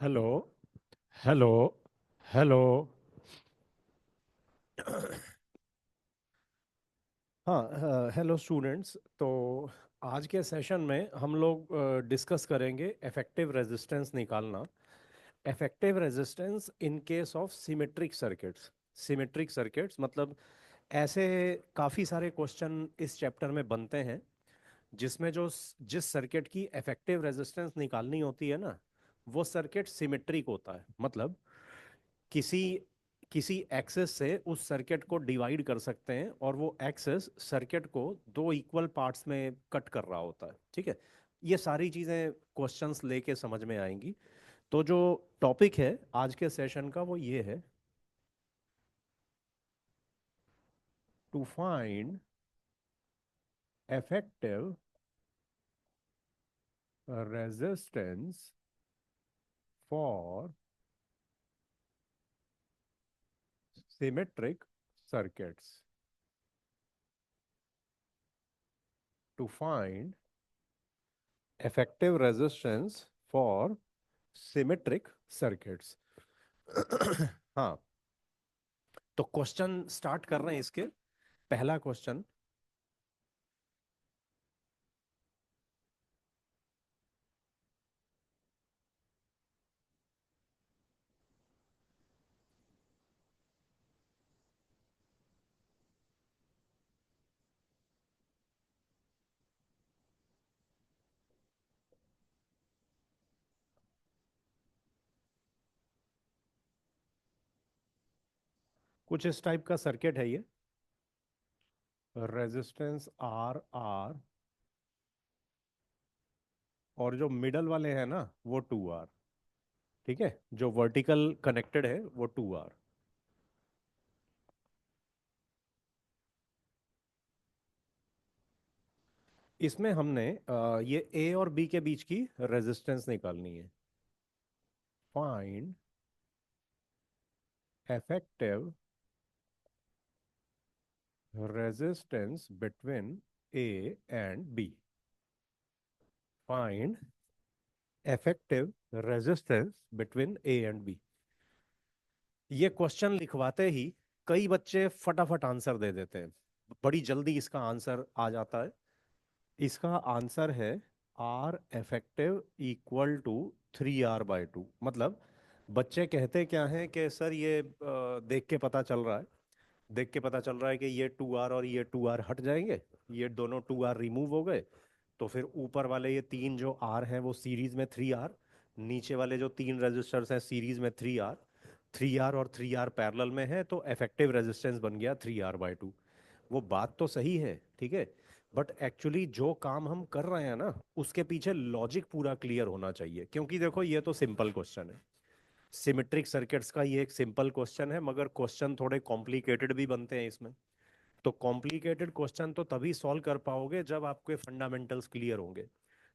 Hello. Hello. Hello. हाँ, hello students. तो आज के सेशन में हम लोग डिस्कस करेंगे इफेक्टिव रेजिस्टेंस निकालना। Effective resistance in case of symmetric circuits. Symmetric circuits मतलब ऐसे काफ़ी सारे क्वेश्चन इस चैप्टर में बनते हैं जिसमें जिस सर्किट की इफेक्टिव रेजिस्टेंस निकालनी होती है ना, वो सर्किट सिमेट्रिक होता है। मतलब किसी किसी एक्सेस से उस सर्किट को डिवाइड कर सकते हैं और वो एक्सेस सर्किट को दो इक्वल पार्ट्स में कट कर रहा होता है। ठीक है, ये सारी चीज़ें क्वेश्चंस लेके समझ में आएंगी। तो जो टॉपिक है आज के सेशन का वो ये है, to find effective resistance for symmetric circuits. To find effective resistance for symmetric circuits. हाँ, तो क्वेश्चन स्टार्ट कर रहे हैं इसके। पहला क्वेश्चन, कुछ इस टाइप का सर्किट है ये। रेजिस्टेंस आर आर, और जो मिडल वाले हैं ना वो टू आर। ठीक है, जो वर्टिकल कनेक्टेड है वो टू आर। इसमें हमने ये ए और बी के बीच की रेजिस्टेंस निकालनी है। Find effective resistance between A and B. Find effective resistance between A and B. ये क्वेश्चन लिखवाते ही कई बच्चे फटाफट आंसर दे देते हैं। बड़ी जल्दी इसका आंसर आ जाता है। इसका आंसर है are effective equal to 3R/2। मतलब बच्चे कहते क्या हैं कि सर ये देख के पता चल रहा है, देख के पता चल रहा है कि ये 2R और ये 2R हट जाएंगे, ये दोनों 2R रिमूव हो गए, तो फिर ऊपर वाले ये तीन जो आर हैं वो सीरीज में 3R, नीचे वाले जो तीन रेजिस्टर्स हैं सीरीज में 3R, 3R और 3R पैरेलल में है, तो इफेक्टिव रेजिस्टेंस बन गया 3R/2। वो बात तो सही है, ठीक है, बट एक्चुअली जो काम हम कर रहे हैं ना उसके पीछे लॉजिक पूरा क्लियर होना चाहिए। क्योंकि देखो ये तो सिंपल क्वेश्चन है, सिमेट्रिक सर्किट्स का ये एक सिंपल क्वेश्चन है, मगर क्वेश्चन थोड़े कॉम्प्लिकेटेड भी बनते हैं इसमें। तो कॉम्प्लिकेटेड क्वेश्चन तो तभी सॉल्व कर पाओगे जब आपके फंडामेंटल्स क्लियर होंगे।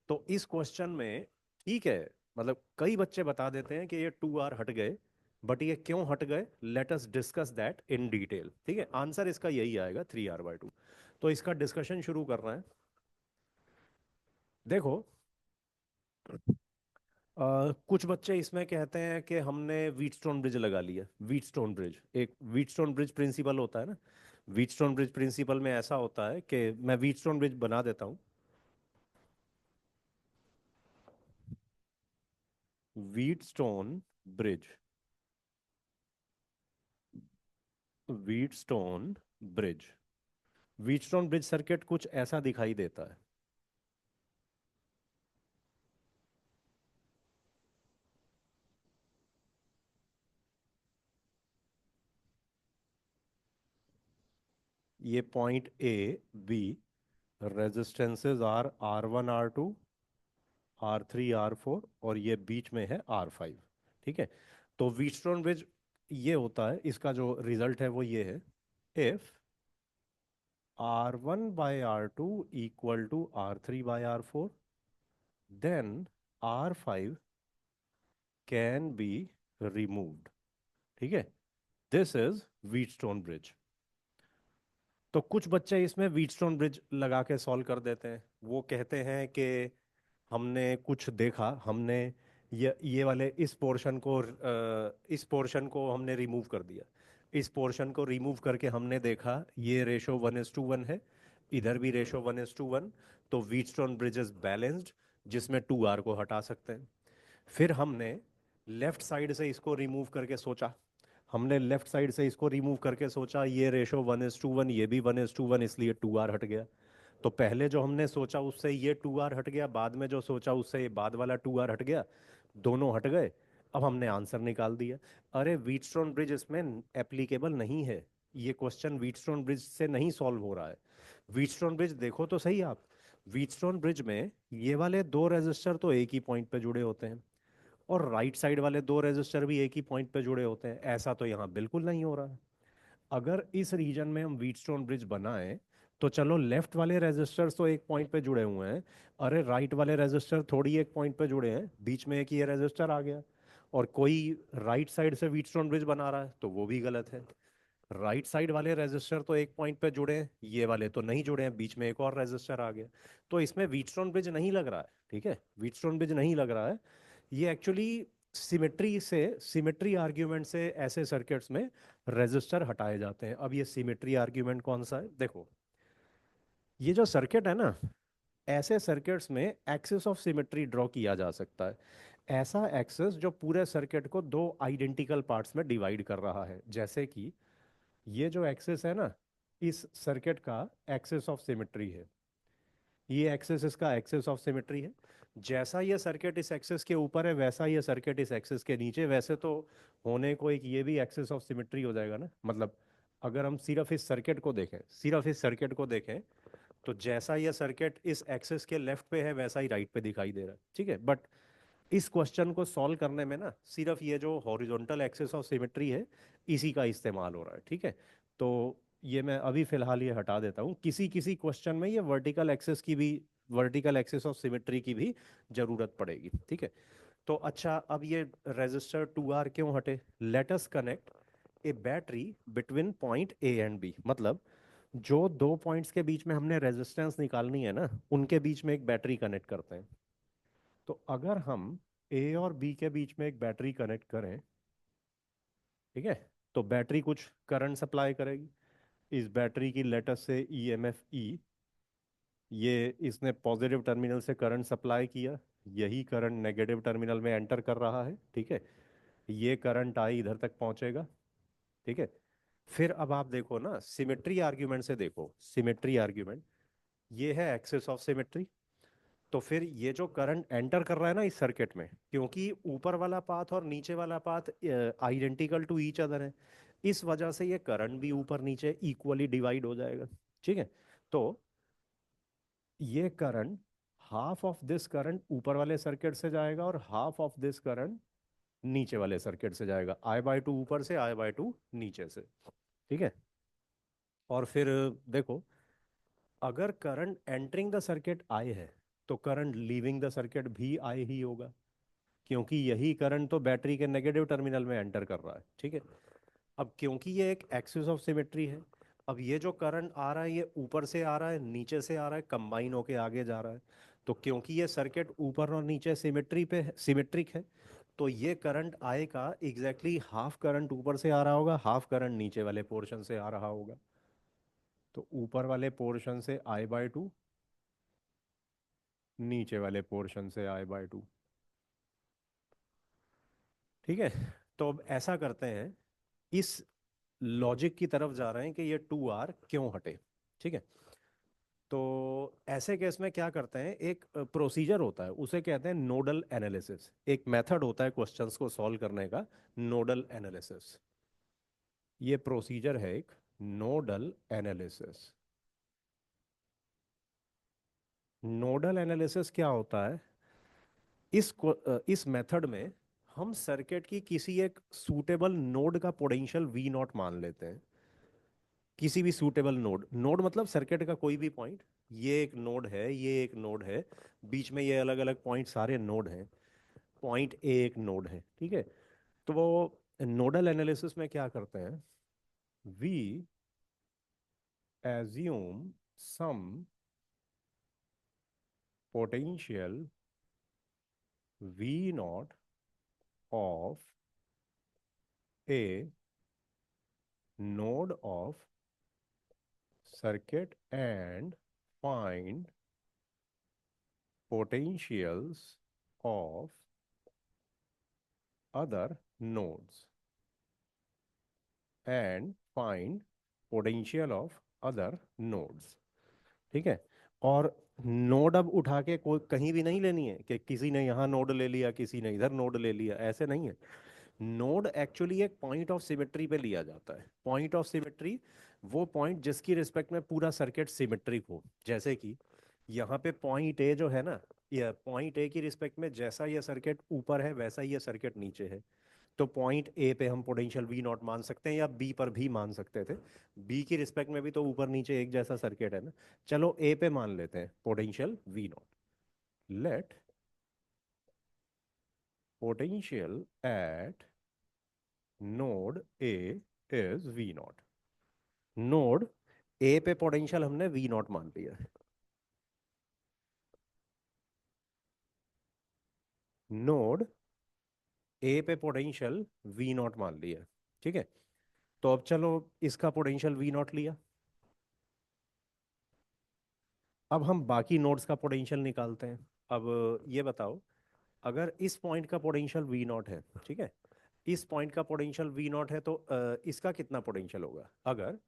तो इस क्वेश्चन में ठीक है, मतलब कई बच्चे बता देते हैं कि ये 2R हट गए, बट ये क्यों हट गए, let us discuss that in detail. ठीक है, आंसर इसका यही आएगा 3R/2। तो इसका डिस्कशन शुरू कर रहे हैं। देखो, कुछ बच्चे इसमें कहते हैं कि हमने व्हीटस्टोन ब्रिज लगा लिया। व्हीटस्टोन ब्रिज, एक व्हीटस्टोन ब्रिज प्रिंसिपल होता है ना। व्हीटस्टोन ब्रिज प्रिंसिपल में ऐसा होता है कि मैं व्हीटस्टोन ब्रिज बना देता हूँ। Wheatstone bridge, Wheatstone bridge, Wheatstone bridge circuit कुछ ऐसा दिखाई देता है। ये point A B, resistances are R1 R2 R3 R4, और ये बीच में है R5। ठीक है, तो व्हीटस्टोन ब्रिज ये होता है, इसका जो रिजल्ट है वो ये है, if R1/R2 equal to R3/R4, then R5 can be removed. ठीक है, दिस इज व्हीटस्टोन ब्रिज। तो कुछ बच्चे इसमें व्हीटस्टोन ब्रिज लगा के सॉल्व कर देते हैं। वो कहते हैं कि हमने कुछ देखा, हमने ये वाले इस पोर्शन को हमने रिमूव कर दिया। इस पोर्शन को रिमूव करके हमने देखा ये रेशो 1:1 है, इधर भी रेशो 1:1, तो व्हीटस्टोन ब्रिज इज बैलेंस्ड, जिसमें 2R को हटा सकते हैं। फिर हमने लेफ्ट साइड से इसको रिमूव करके सोचा, हमने लेफ्ट साइड से इसको रिमूव करके सोचा ये रेशो 1:1, ये भी 1:1, इसलिए 2R हट गया। तो पहले जो हमने सोचा उससे ये 2R हट गया, बाद में जो सोचा उससे ये बाद वाला 2R हट गया, दोनों हट गए। अब हमने आंसर निकाल दिया। अरे व्हीटस्टोन ब्रिज इसमें एप्लीकेबल नहीं है, ये क्वेश्चन व्हीटस्टोन ब्रिज से नहीं सॉल्व हो रहा है। व्हीटस्टोन ब्रिज देखो तो सही आप, व्हीटस्टोन ब्रिज में ये वाले दो रेजिस्टर तो एक ही पॉइंट पे जुड़े होते हैं, और राइट साइड वाले दो रेजिस्टर भी एक ही पॉइंट पे जुड़े होते हैं। ऐसा तो यहाँ बिल्कुल नहीं हो रहा है। अगर इस रीजन में हम व्हीटस्टोन ब्रिज बनाएं, तो चलो लेफ्ट वाले रेजिस्टर्स तो एक पॉइंट पे जुड़े हुए हैं, अरे राइट वाले रेजिस्टर थोड़ी एक पॉइंट पे जुड़े हैं, बीच में एक ये रेजिस्टर आ गया, और कोई राइट साइड से व्हीटस्टोन ब्रिज बना रहा है, तो वो भी गलत है। राइट साइड वाले रेजिस्टर तो एक पॉइंट पे जुड़े हैं, ये वाले तो नहीं जुड़े हैं, बीच में एक और रेजिस्टर आ गया, तो इसमें व्हीटस्टोन ब्रिज नहीं लग रहा है। ठीक है, व्हीटस्टोन ब्रिज नहीं लग रहा है। ये एक्चुअली सिमेट्री आर्ग्यूमेंट से ऐसे सर्किट्स में रेजिस्टर हटाए जाते हैं। अब ये सिमेट्री आर्ग्यूमेंट कौन सा है देखो, ये जो सर्किट है ना, ऐसे सर्किट्स में एक्सिस ऑफ सिमेट्री ड्रॉ किया जा सकता है। ऐसा एक्सिस जो पूरे सर्किट को दो आइडेंटिकल पार्ट्स में डिवाइड कर रहा है, जैसे कि ये जो एक्सिस है ना, इस सर्किट का एक्सिस ऑफ सिमेट्री है, ये एक्सिस इसका एक्सिस ऑफ सिमेट्री है। जैसा ये सर्किट इस एक्सिस के ऊपर है, वैसा ये सर्किट इस एक्सिस के नीचे, वैसे तो होने को एक ये भी एक्सिस ऑफ सिमेट्री हो जाएगा ना, मतलब अगर हम सिर्फ इस सर्किट को देखें, सिर्फ इस सर्किट को देखें, तो जैसा ये सर्किट इस एक्सिस के लेफ्ट पे है, वैसा ही राइट पे दिखाई दे रहा है। ठीक है, बट इस क्वेश्चन को सॉल्व करने में ना सिर्फ ये जो हॉरिजॉन्टल एक्सिस ऑफ सिमेट्री है, इसी का इस्तेमाल हो रहा है। ठीक है, तो ये मैं अभी फिलहाल ये हटा देता हूँ। किसी किसी क्वेश्चन में ये वर्टिकल एक्सिस ऑफ सिमेट्री की भी जरूरत पड़ेगी। ठीक है, तो अच्छा, अब ये रेजिस्टर 2R क्यों हटे? Let us connect a battery between point A and B, मतलब जो दो पॉइंट्स के बीच में हमने रेजिस्टेंस निकालनी है ना, उनके बीच में एक बैटरी कनेक्ट करते हैं। तो अगर हम ए और बी के बीच में एक बैटरी कनेक्ट करें, ठीक है, तो बैटरी कुछ करंट सप्लाई करेगी। इस बैटरी की लेटस से ईएमएफ ई, ये इसने पॉजिटिव टर्मिनल से करंट सप्लाई किया, यही करंट नेगेटिव टर्मिनल में एंटर कर रहा है। ठीक है, ये करंट आई इधर तक पहुंचेगा। ठीक है, फिर अब आप देखो ना, सिमेट्री आर्ग्यूमेंट से देखो, सिमेट्री आर्ग्यूमेंट, ये है एक्सिस ऑफ सिमेट्री। तो फिर ये जो करंट एंटर कर रहा है ना इस सर्किट में, क्योंकि ऊपर वाला पाथ और नीचे वाला path identical to each other है, इस वजह से ये करंट भी ऊपर नीचे इक्वली डिवाइड हो जाएगा। ठीक है, तो ये current, half of this current ऊपर वाले सर्किट से जाएगा और हाफ ऑफ दिस करंट नीचे वाले सर्किट से जाएगा, I/2 ऊपर से, I/2 नीचे से। ठीक है, और फिर देखो, अगर current entering the circuit I है, तो करंट लीविंग द सर्किट भी आई ही होगा, क्योंकि यही करंट तो बैटरी के नेगेटिव टर्मिनल में एंटर कर रहा है। ठीक है, अब क्योंकि ये एक एक्सिस ऑफ सिमेट्री है, अब ये जो करंट आ रहा है ये ऊपर से आ रहा है, नीचे से आ रहा है, कंबाइन होके आगे जा रहा है। तो क्योंकि ये सर्किट ऊपर और नीचे सिमेट्रिक है, तो ये करंट आएगा एग्जैक्टली हाफ करंट ऊपर से आ रहा होगा, हाफ करंट नीचे वाले पोर्शन से आ रहा होगा। तो ऊपर वाले पोर्शन से I/2, नीचे वाले पोर्शन से I/2। ठीक है, तो अब ऐसा करते हैं, इस लॉजिक की तरफ जा रहे हैं कि ये 2R क्यों हटे। ठीक है, तो ऐसे केस में क्या करते हैं, एक प्रोसीजर होता है, उसे कहते हैं नोडल एनालिसिस। एक मेथड होता है क्वेश्चंस को सॉल्व करने का, नोडल एनालिसिस। ये प्रोसीजर है एक नोडल एनालिसिस। नोडल एनालिसिस क्या होता है? इस मेथड में हम सर्किट की किसी एक सूटेबल नोड का पोटेंशियल V0 मान लेते हैं। किसी भी सूटेबल नोड, नोड मतलब सर्किट का कोई भी पॉइंट, ये एक नोड है, ये एक नोड है, बीच में ये अलग अलग पॉइंट सारे नोड हैं, पॉइंट ए एक नोड है। ठीक है, तो वो नोडल एनालिसिस में क्या करते हैं, we assume some potential V0 of a node of circuit and find potentials of other nodes and find potential of other nodes। ठीक है। और नोड अब उठा के कोई कहीं भी नहीं लेनी है कि किसी ने यहाँ नोड ले लिया किसी ने इधर नोड ले लिया, ऐसे नहीं है। नोड एक्चुअली एक पॉइंट ऑफ सिमेट्री पे लिया जाता है। पॉइंट ऑफ सिमेट्री वो पॉइंट जिसकी रिस्पेक्ट में पूरा सर्किट सिमेट्रिक हो। जैसे कि यहाँ पे पॉइंट ए जो है ना, ये पॉइंट ए की रिस्पेक्ट में जैसा ये सर्किट ऊपर है वैसा ही ये सर्किट नीचे है। तो पॉइंट ए पे हम पोटेंशियल वी नॉट मान सकते हैं या बी पर भी मान सकते थे। बी की रिस्पेक्ट में भी तो ऊपर नीचे एक जैसा सर्किट है ना। चलो ए पे मान लेते हैं potential V naught. Let potential at node A is V naught. Node A पे पोटेंशियल हमने वी नॉट मान लिया है। नोड ए पे पोटेंशियल वी नॉट मान लिया है। ठीक है। तो अब चलो इसका पोटेंशियल वी नॉट लिया। अब हम बाकी नोड्स का पोटेंशियल निकालते हैं। अब ये बताओ, अगर इस पॉइंट का पोटेंशियल वी नॉट है, ठीक है, इस पॉइंट का पोटेंशियल वी नॉट है तो इसका कितना पोटेंशियल होगा? अगर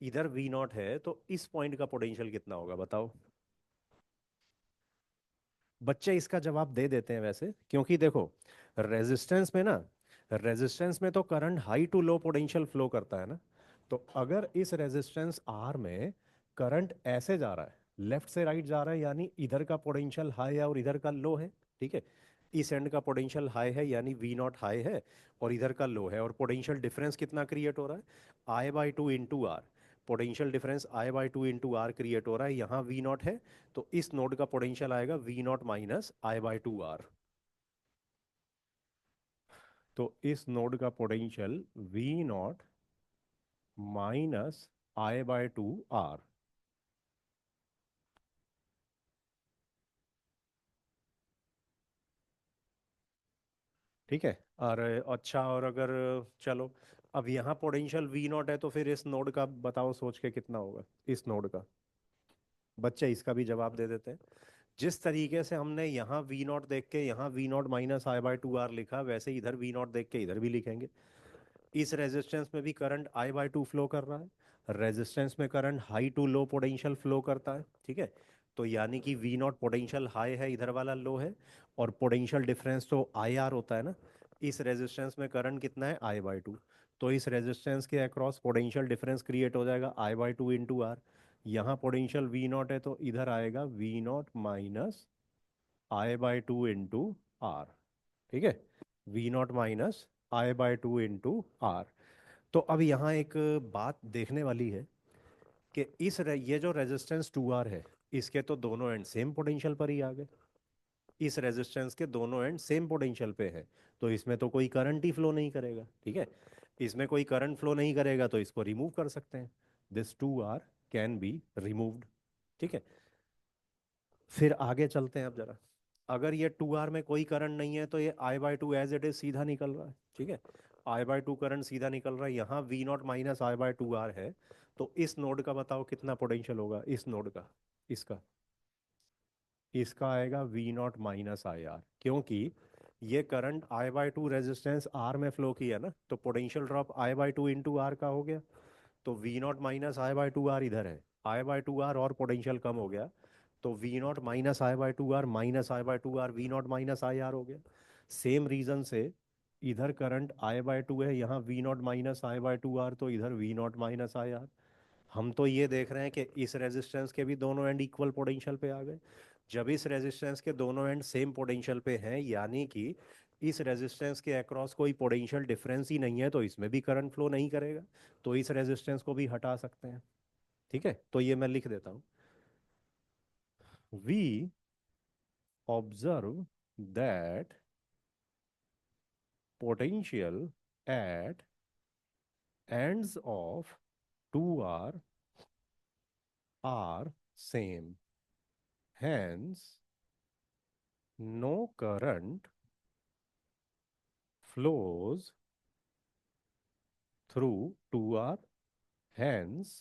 इधर वी नॉट है तो इस पॉइंट का पोटेंशियल कितना होगा बताओ। बच्चे इसका जवाब दे देते हैं वैसे, क्योंकि देखो रेजिस्टेंस में ना, रेजिस्टेंस में तो current high to low potential flow करता है ना। तो अगर इस रेजिस्टेंस आर में करंट ऐसे जा रहा है, लेफ्ट से राइट जा रहा है, यानी इधर का पोटेंशियल हाई है और इधर का लो है। ठीक है। इस एंड का पोटेंशियल हाई है यानी वी नॉट हाई है, और इधर का लो है, और पोटेंशियल डिफरेंस कितना क्रिएट हो रहा है? I by two into R. Potential difference I by two into R create हो रहा है। यहाँ वी नॉट है तो इस नोड का पोटेंशियल आएगा V naught minus I by two R. तो इस नोड का potential V naught minus I by two R. ठीक है। और अच्छा, और अगर चलो अब यहाँ पोटेंशियल वी नॉट है तो फिर इस नोड का बताओ सोच के कितना होगा इस नोड का। बच्चे इसका भी जवाब दे देते हैं। जिस तरीके से हमने यहाँ वी नॉट देख के यहाँ V naught minus I by two R लिखा, वैसे इधर वी नॉट देख के इधर भी लिखेंगे। इस रेजिस्टेंस में भी current I by two flow कर रहा है। रेजिस्टेंस में current high to low potential flow करता है। ठीक है। तो यानी कि वी नॉट पोटेंशियल हाई है, इधर वाला लो है, और पोटेंशियल डिफरेंस तो आई आर होता है ना। इस रेजिस्टेंस में करंट कितना है? I by to. तो इस रेजिस्टेंस के अक्रॉस पोटेंशियल डिफरेंस क्रिएट हो जाएगा I by two into R. यहाँ पोटेंशियल वी नॉट है तो इधर आएगा V naught minus I by two into R. ठीक है। V naught minus I by two into R. तो अब यहाँ एक बात देखने वाली है कि ये जो रेजिस्टेंस टू आर है, इसके तो दोनों एंड सेम पोटेंशियल पर ही आ गए। इस रेजिस्टेंस के दोनों एंड सेम पोटेंशियल पे है, तो इसमें तो कोई करंट ही फ्लो नहीं करेगा। ठीक है। इसमें कोई करंट फ्लो नहीं करेगा तो इसको रिमूव कर सकते हैं। This two R can be removed. ठीक है। फिर आगे चलते हैं अब जरा। अगर ये टू आर में कोई करंट नहीं है तो ये I by two as it is सीधा निकल रहा है। ठीक है। आई बाय टू करंट सीधा निकल रहा है, यहाँ V naught minus I by two R है। तो इस नोड का बताओ कितना पोटेंशियल होगा इस नोड का? इसका इसका आएगा V naught minus I R, क्योंकि ये current I by two resistance R में फ्लो किया ना, तो potential drop I by two into R का हो गया। तो V naught minus I by two R इधर है, आई बाय टू आर और पोटेंशियल कम हो गया, तो V naught minus I by two R minus I by two R V naught minus I R हो गया। सेम रीजन से इधर करंट आई बाय टू है, यहाँ V naught minus I by two R, तो इधर V naught minus I R. हम तो ये देख रहे हैं कि इस रेजिस्टेंस के भी दोनों एंड इक्वल पोटेंशियल पे आ गए। जब इस रेजिस्टेंस के दोनों एंड सेम पोटेंशियल पे हैं, यानी कि इस रेजिस्टेंस के अक्रॉस कोई पोटेंशियल डिफरेंस ही नहीं है, तो इसमें भी करंट फ्लो नहीं करेगा। तो इस रेजिस्टेंस को भी हटा सकते हैं। ठीक है। तो ये मैं लिख देता हूँ। We observe that potential at ends of 2r are same, hence no current flows through 2R, hence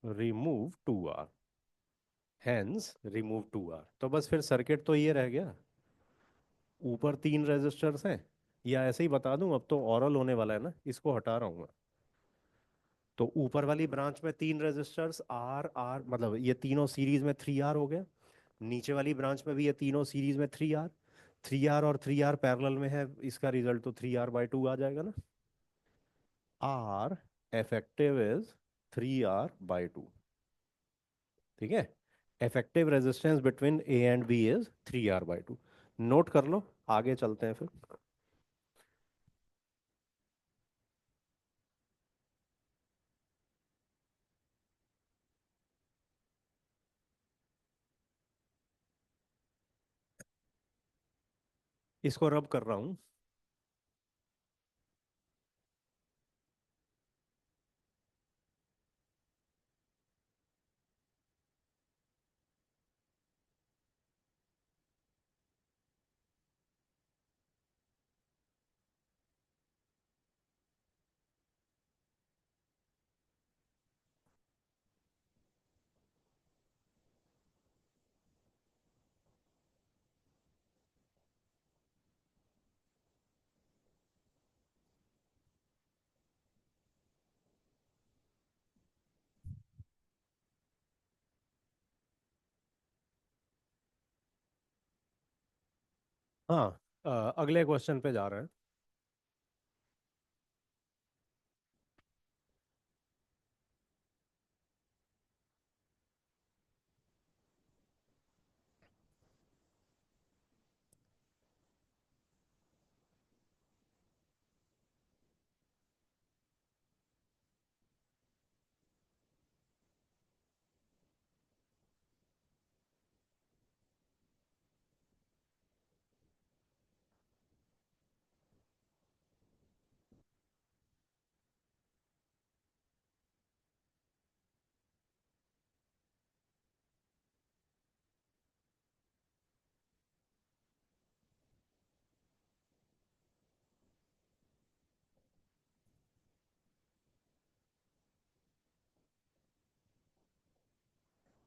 remove 2R, hence remove 2R। तो बस फिर सर्किट तो ये रह गया, ऊपर तीन रेजिस्टर्स हैं, या ऐसे ही बता दूं, अब तो ऑरल होने वाला है ना, इसको हटा रहा हूं मैं। तो ऊपर वाली ब्रांच में तीन रेजिस्टर्स आर आर, मतलब ये तीनों सीरीज में 3R हो गया। नीचे वाली ब्रांच में भी ये तीनों सीरीज में 3R, 3R और 3R पैरेलल में है, इसका रिजल्ट तो 3R/2 आ जाएगा ना। R effective is 3R/2। ठीक है, effective resistance between A and B is 3R/2। नोट कर लो, आगे चलते हैं फिर। इसको रब कर रहा हूँ। हाँ, अगले क्वेश्चन पे जा रहे हैं।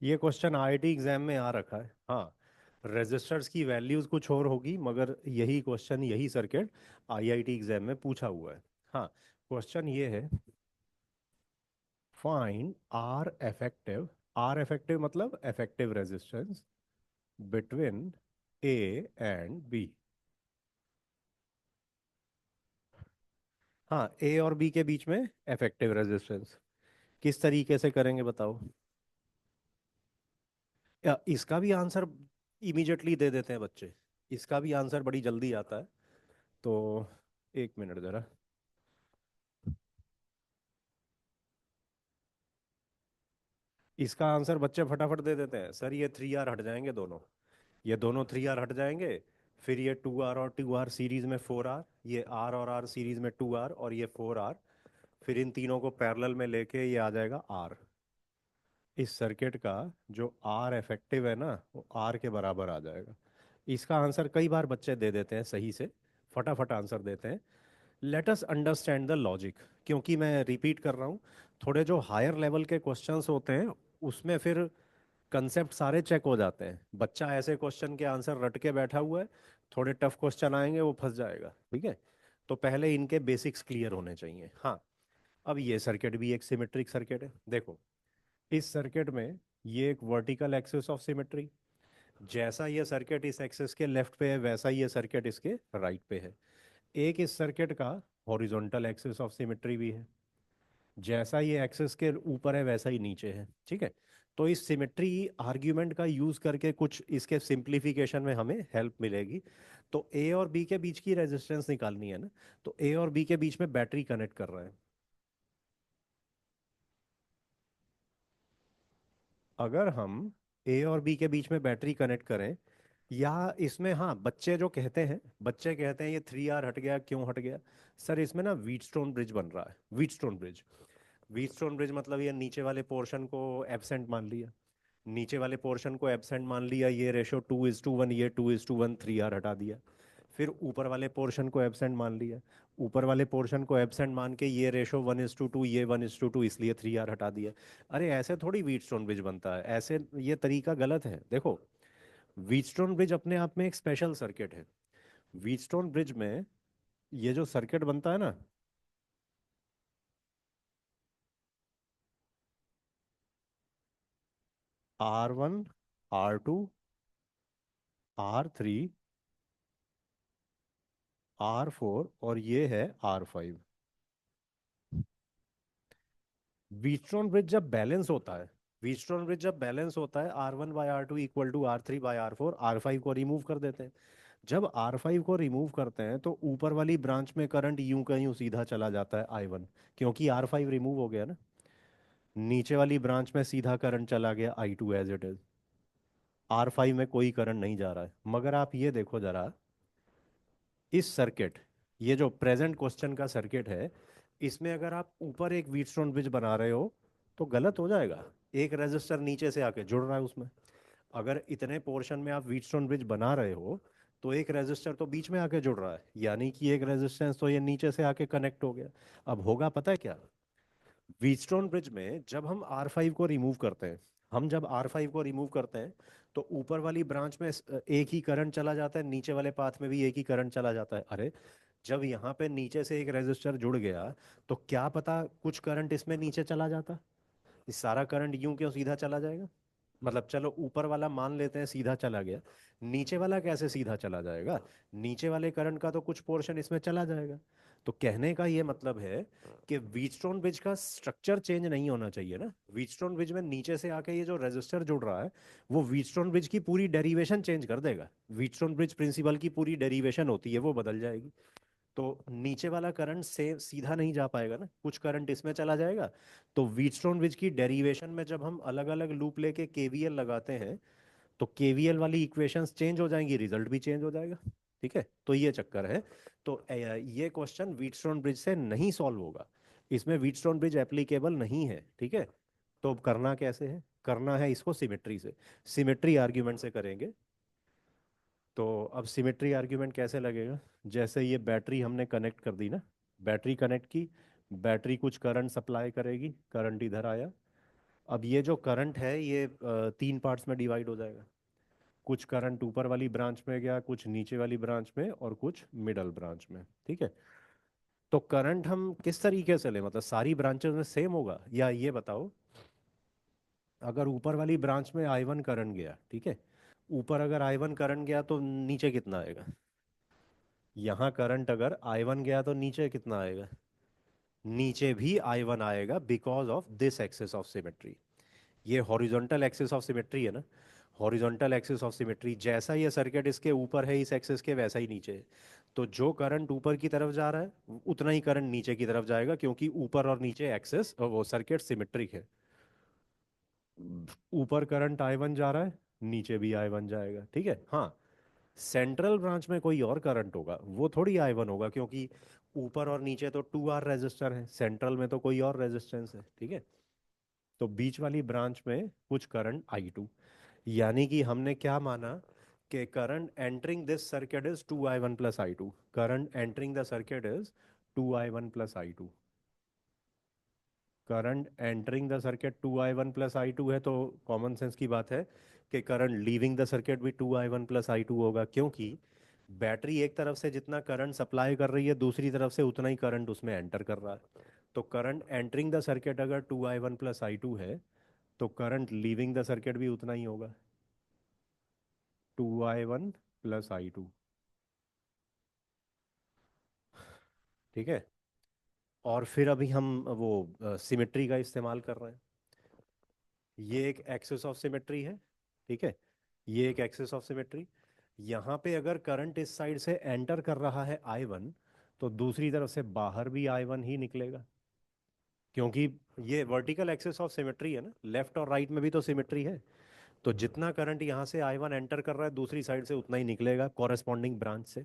ये क्वेश्चन आईआईटी एग्जाम में आ रखा है, हाँ। रेजिस्टर्स की वैल्यूज कुछ और होगी, मगर यही क्वेश्चन, यही सर्किट आईआईटी एग्जाम में पूछा हुआ है। हाँ, क्वेश्चन ये है, फाइंड आर इफेक्टिव मतलब effective resistance between A and B. हाँ, ए और बी के बीच में इफेक्टिव रेजिस्टेंस किस तरीके से करेंगे बताओ। या इसका भी आंसर इमीडिएटली दे देते हैं बच्चे, इसका भी आंसर बड़ी जल्दी आता है। तो एक मिनट जरा। इसका आंसर बच्चे फटाफट दे देते हैं, सर ये 3R हट जाएंगे दोनों, ये दोनों 3R हट जाएंगे। फिर ये 2R और 2R सीरीज में 4R, ये R और R सीरीज में 2R और ये 4R। फिर इन तीनों को पैरेलल में लेके ये आ जाएगा R। इस सर्किट का जो R इफेक्टिव है ना, वो R के बराबर आ जाएगा। इसका आंसर कई बार बच्चे दे देते हैं सही से, फटाफट आंसर देते हैं। Let us understand the logic, क्योंकि मैं रिपीट कर रहा हूँ, थोड़े जो हायर लेवल के क्वेश्चंस होते हैं उसमें फिर कंसेप्ट सारे चेक हो जाते हैं। बच्चा ऐसे क्वेश्चन के आंसर रट के बैठा हुआ है, थोड़े टफ क्वेश्चन आएंगे वो फंस जाएगा। ठीक है, तो पहले इनके बेसिक्स क्लियर होने चाहिए। हाँ, अब ये सर्किट भी एक सिमेट्रिक सर्किट है, देखो। इस सर्किट में ये एक वर्टिकल एक्सिस ऑफ सिमेट्री, जैसा ये सर्किट इस एक्सिस के लेफ्ट पे है वैसा ही ये सर्किट इसके राइट पे है। एक इस सर्किट का हॉरिजॉन्टल एक्सिस ऑफ सिमेट्री भी है, जैसा ये एक्सिस के ऊपर है वैसा ही नीचे है। ठीक है, तो इस सिमेट्री आर्ग्यूमेंट का यूज करके कुछ इसके सिंप्लीफिकेशन में हमें हेल्प मिलेगी। तो ए और बी के बीच की रेजिस्टेंस निकालनी है ना, तो ए और बी के बीच में बैटरी कनेक्ट कर रहे हैं। अगर हम ए और बी के बीच में बैटरी कनेक्ट करें, या इसमें, हाँ, बच्चे कहते हैं ये 3R हट गया, क्यों हट गया। सर इसमें ना व्हीटस्टोन ब्रिज बन रहा है, व्हीटस्टोन ब्रिज। व्हीटस्टोन ब्रिज मतलब ये नीचे वाले पोर्शन को एब्सेंट मान लिया, नीचे वाले पोर्शन को एब्सेंट मान लिया, ये रेशो 2:1, ये 2:1, 3R हटा दिया। फिर ऊपर वाले पोर्शन को एब्सेंट मान लिया, ऊपर वाले पोर्शन को एब्सेंट मान के ये रेशो 1:2, ये 1:2, इसलिए 3R हटा दिया। अरे ऐसे थोड़ी व्हीटस्टोन ब्रिज बनता है, ऐसे ये तरीका गलत है। देखो, व्हीटस्टोन ब्रिज अपने आप में एक स्पेशल सर्किट है। व्हीटस्टोन ब्रिज में ये जो सर्किट बनता है ना, R1, R2, R3, R4 और ये है R5। व्हीटस्टोन ब्रिज जब बैलेंस होता है, व्हीटस्टोन ब्रिज जब बैलेंस होता है, R1/R2 equal to R3/R4, R5 को रिमूव कर देते हैं। जब R5 को रिमूव करते हैं तो ऊपर वाली ब्रांच में करंट यूं का यूं सीधा चला जाता है I1, क्योंकि R5 रिमूव हो गया ना। नीचे वाली ब्रांच में सीधा करंट चला गया I2 as it is. R5 में कोई करंट नहीं जा रहा है। मगर आप ये देखो जरा, इस सर्किट, ये जो प्रेजेंट क्वेश्चन का सर्किट है, इसमें अगर आप ऊपर एक व्हीटस्टोन ब्रिज बना रहे हो तो गलत हो जाएगा। एक रेजिस्टर नीचे से आके जुड़ रहा है उसमें। अगर इतने पोर्शन में आप व्हीटस्टोन ब्रिज बना रहे हो तो एक रेजिस्टर तो बीच में आके जुड़ रहा है, यानी कि एक रेजिस्टेंस तो ये नीचे से आके कनेक्ट हो गया। अब होगा पता है क्या, व्हीटस्टोन ब्रिज में जब हम R5 को रिमूव करते हैं, हम जब R5 को रिमूव करते हैं तो ऊपर वाली ब्रांच में एक ही करंट चला जाता है, नीचे वाले पाथ में भी एक ही करंट चला जाता है। अरे जब यहाँ पे नीचे से एक रेजिस्टर जुड़ गया तो क्या पता कुछ करंट इसमें नीचे चला जाता, इस सारा करंट यूं क्यों सीधा चला जाएगा। मतलब चलो ऊपर वाला मान लेते हैं सीधा चला गया, नीचे वाला कैसे सीधा चला जाएगा। नीचे वाले करंट का तो कुछ पोर्शन इसमें चला जाएगा। तो कहने का ये मतलब है कि व्हीटस्टोन ब्रिज का स्ट्रक्चर चेंज नहीं होना चाहिए ना। व्हीटस्टोन ब्रिज में नीचे से आके ये जो रेजिस्टर जुड़ रहा है वो व्हीटस्टोन ब्रिज की पूरी डेरिवेशन चेंज कर देगा। व्हीटस्टोन ब्रिज प्रिंसिपल की पूरी डेरिवेशन होती है, वो बदल जाएगी। तो नीचे वाला करंट से सीधा नहीं जा पाएगा ना, कुछ करंट इसमें चला जाएगा। तो व्हीटस्टोन ब्रिज की डेरिवेशन में जब हम अलग अलग लूप लेके केवीएल लगाते हैं तो केवीएल वाली इक्वेशंस चेंज हो जाएंगी, रिजल्ट भी चेंज हो जाएगा। ठीक है, तो ये चक्कर है। तो ये क्वेश्चन व्हीटस्टोन ब्रिज से नहीं सॉल्व होगा, इसमें व्हीटस्टोन ब्रिज एप्लीकेबल नहीं है। ठीक है, तो अब करना कैसे है, करना है इसको सिमेट्री से, सिमेट्री आर्ग्यूमेंट से करेंगे। तो अब सिमेट्री आर्ग्यूमेंट कैसे लगेगा, जैसे ये बैटरी हमने कनेक्ट कर दी ना, बैटरी कनेक्ट की, बैटरी कुछ करंट सप्लाई करेगी, करंट इधर आया। अब ये जो करंट है ये तीन पार्ट्स में डिवाइड हो जाएगा। कुछ करंट ऊपर वाली ब्रांच में गया, कुछ नीचे वाली ब्रांच में और कुछ मिडल ब्रांच में। ठीक है, तो करंट हम किस तरीके से लें, मतलब सारी ब्रांचेस में सेम होगा, या ये बताओ, अगर ऊपर वाली ब्रांच में I1 करंट गया, ठीक है, ऊपर अगर I1 करंट गया तो नीचे कितना आएगा। यहाँ करंट अगर I1 गया तो नीचे कितना आएगा, नीचे भी I1 आएगा, because of this axis of symmetry. ये हॉरिजॉन्टल एक्सिस ऑफ सिमेट्री है ना, हॉरिजॉन्टल एक्सिस ऑफ सिमेट्री, जैसा ये सर्किट इसके ऊपर है इस एक्सिस के, वैसा ही नीचे है। तो जो करंट ऊपर की तरफ जा रहा है उतना ही करंट नीचे की तरफ जाएगा, क्योंकि ऊपर और नीचे एक्सिस वो सर्किट सिमेट्रिक है। ऊपर करंट I1 जा रहा है, नीचे भी I1 जाएगा। ठीक है, हाँ, सेंट्रल ब्रांच में कोई और करंट होगा, वो थोड़ी I1 होगा, क्योंकि ऊपर और नीचे तो 2R रेजिस्टर है, सेंट्रल में तो कोई और रेजिस्टेंस है। ठीक है, तो बीच वाली ब्रांच में कुछ करंट I2। यानी कि हमने क्या माना कि current entering this circuit is 2I1 plus I2, current entering the circuit is 2I1 plus I2। Current entering the circuit 2I1 plus I2 है, तो कॉमन सेंस की बात है कि करंट लीविंग द सर्किट भी 2I1 प्लस I2 होगा, क्योंकि battery एक तरफ से जितना करंट सप्लाई कर रही है दूसरी तरफ से उतना ही करंट उसमें एंटर कर रहा है। तो करंट एंटरिंग द सर्किट अगर 2I1 प्लस I2 है तो करंट लीविंग द सर्किट भी उतना ही होगा, 2I1 प्लस I2। ठीक है, और फिर अभी हम वो सिमेट्री का इस्तेमाल कर रहे हैं। ये एक एक्सिस ऑफ सिमेट्री है। ठीक है, ये एक एक्सिस ऑफ सिमेट्री। यहाँ पे अगर करंट इस साइड से एंटर कर रहा है I1 तो दूसरी तरफ से बाहर भी I1 ही निकलेगा, क्योंकि ये वर्टिकल एक्सिस ऑफ सिमेट्री है ना, लेफ्ट और राइट में भी तो सिमेट्री है। तो जितना करंट यहाँ से I1 एंटर कर रहा है दूसरी साइड से उतना ही निकलेगा कॉरेस्पॉन्डिंग ब्रांच से।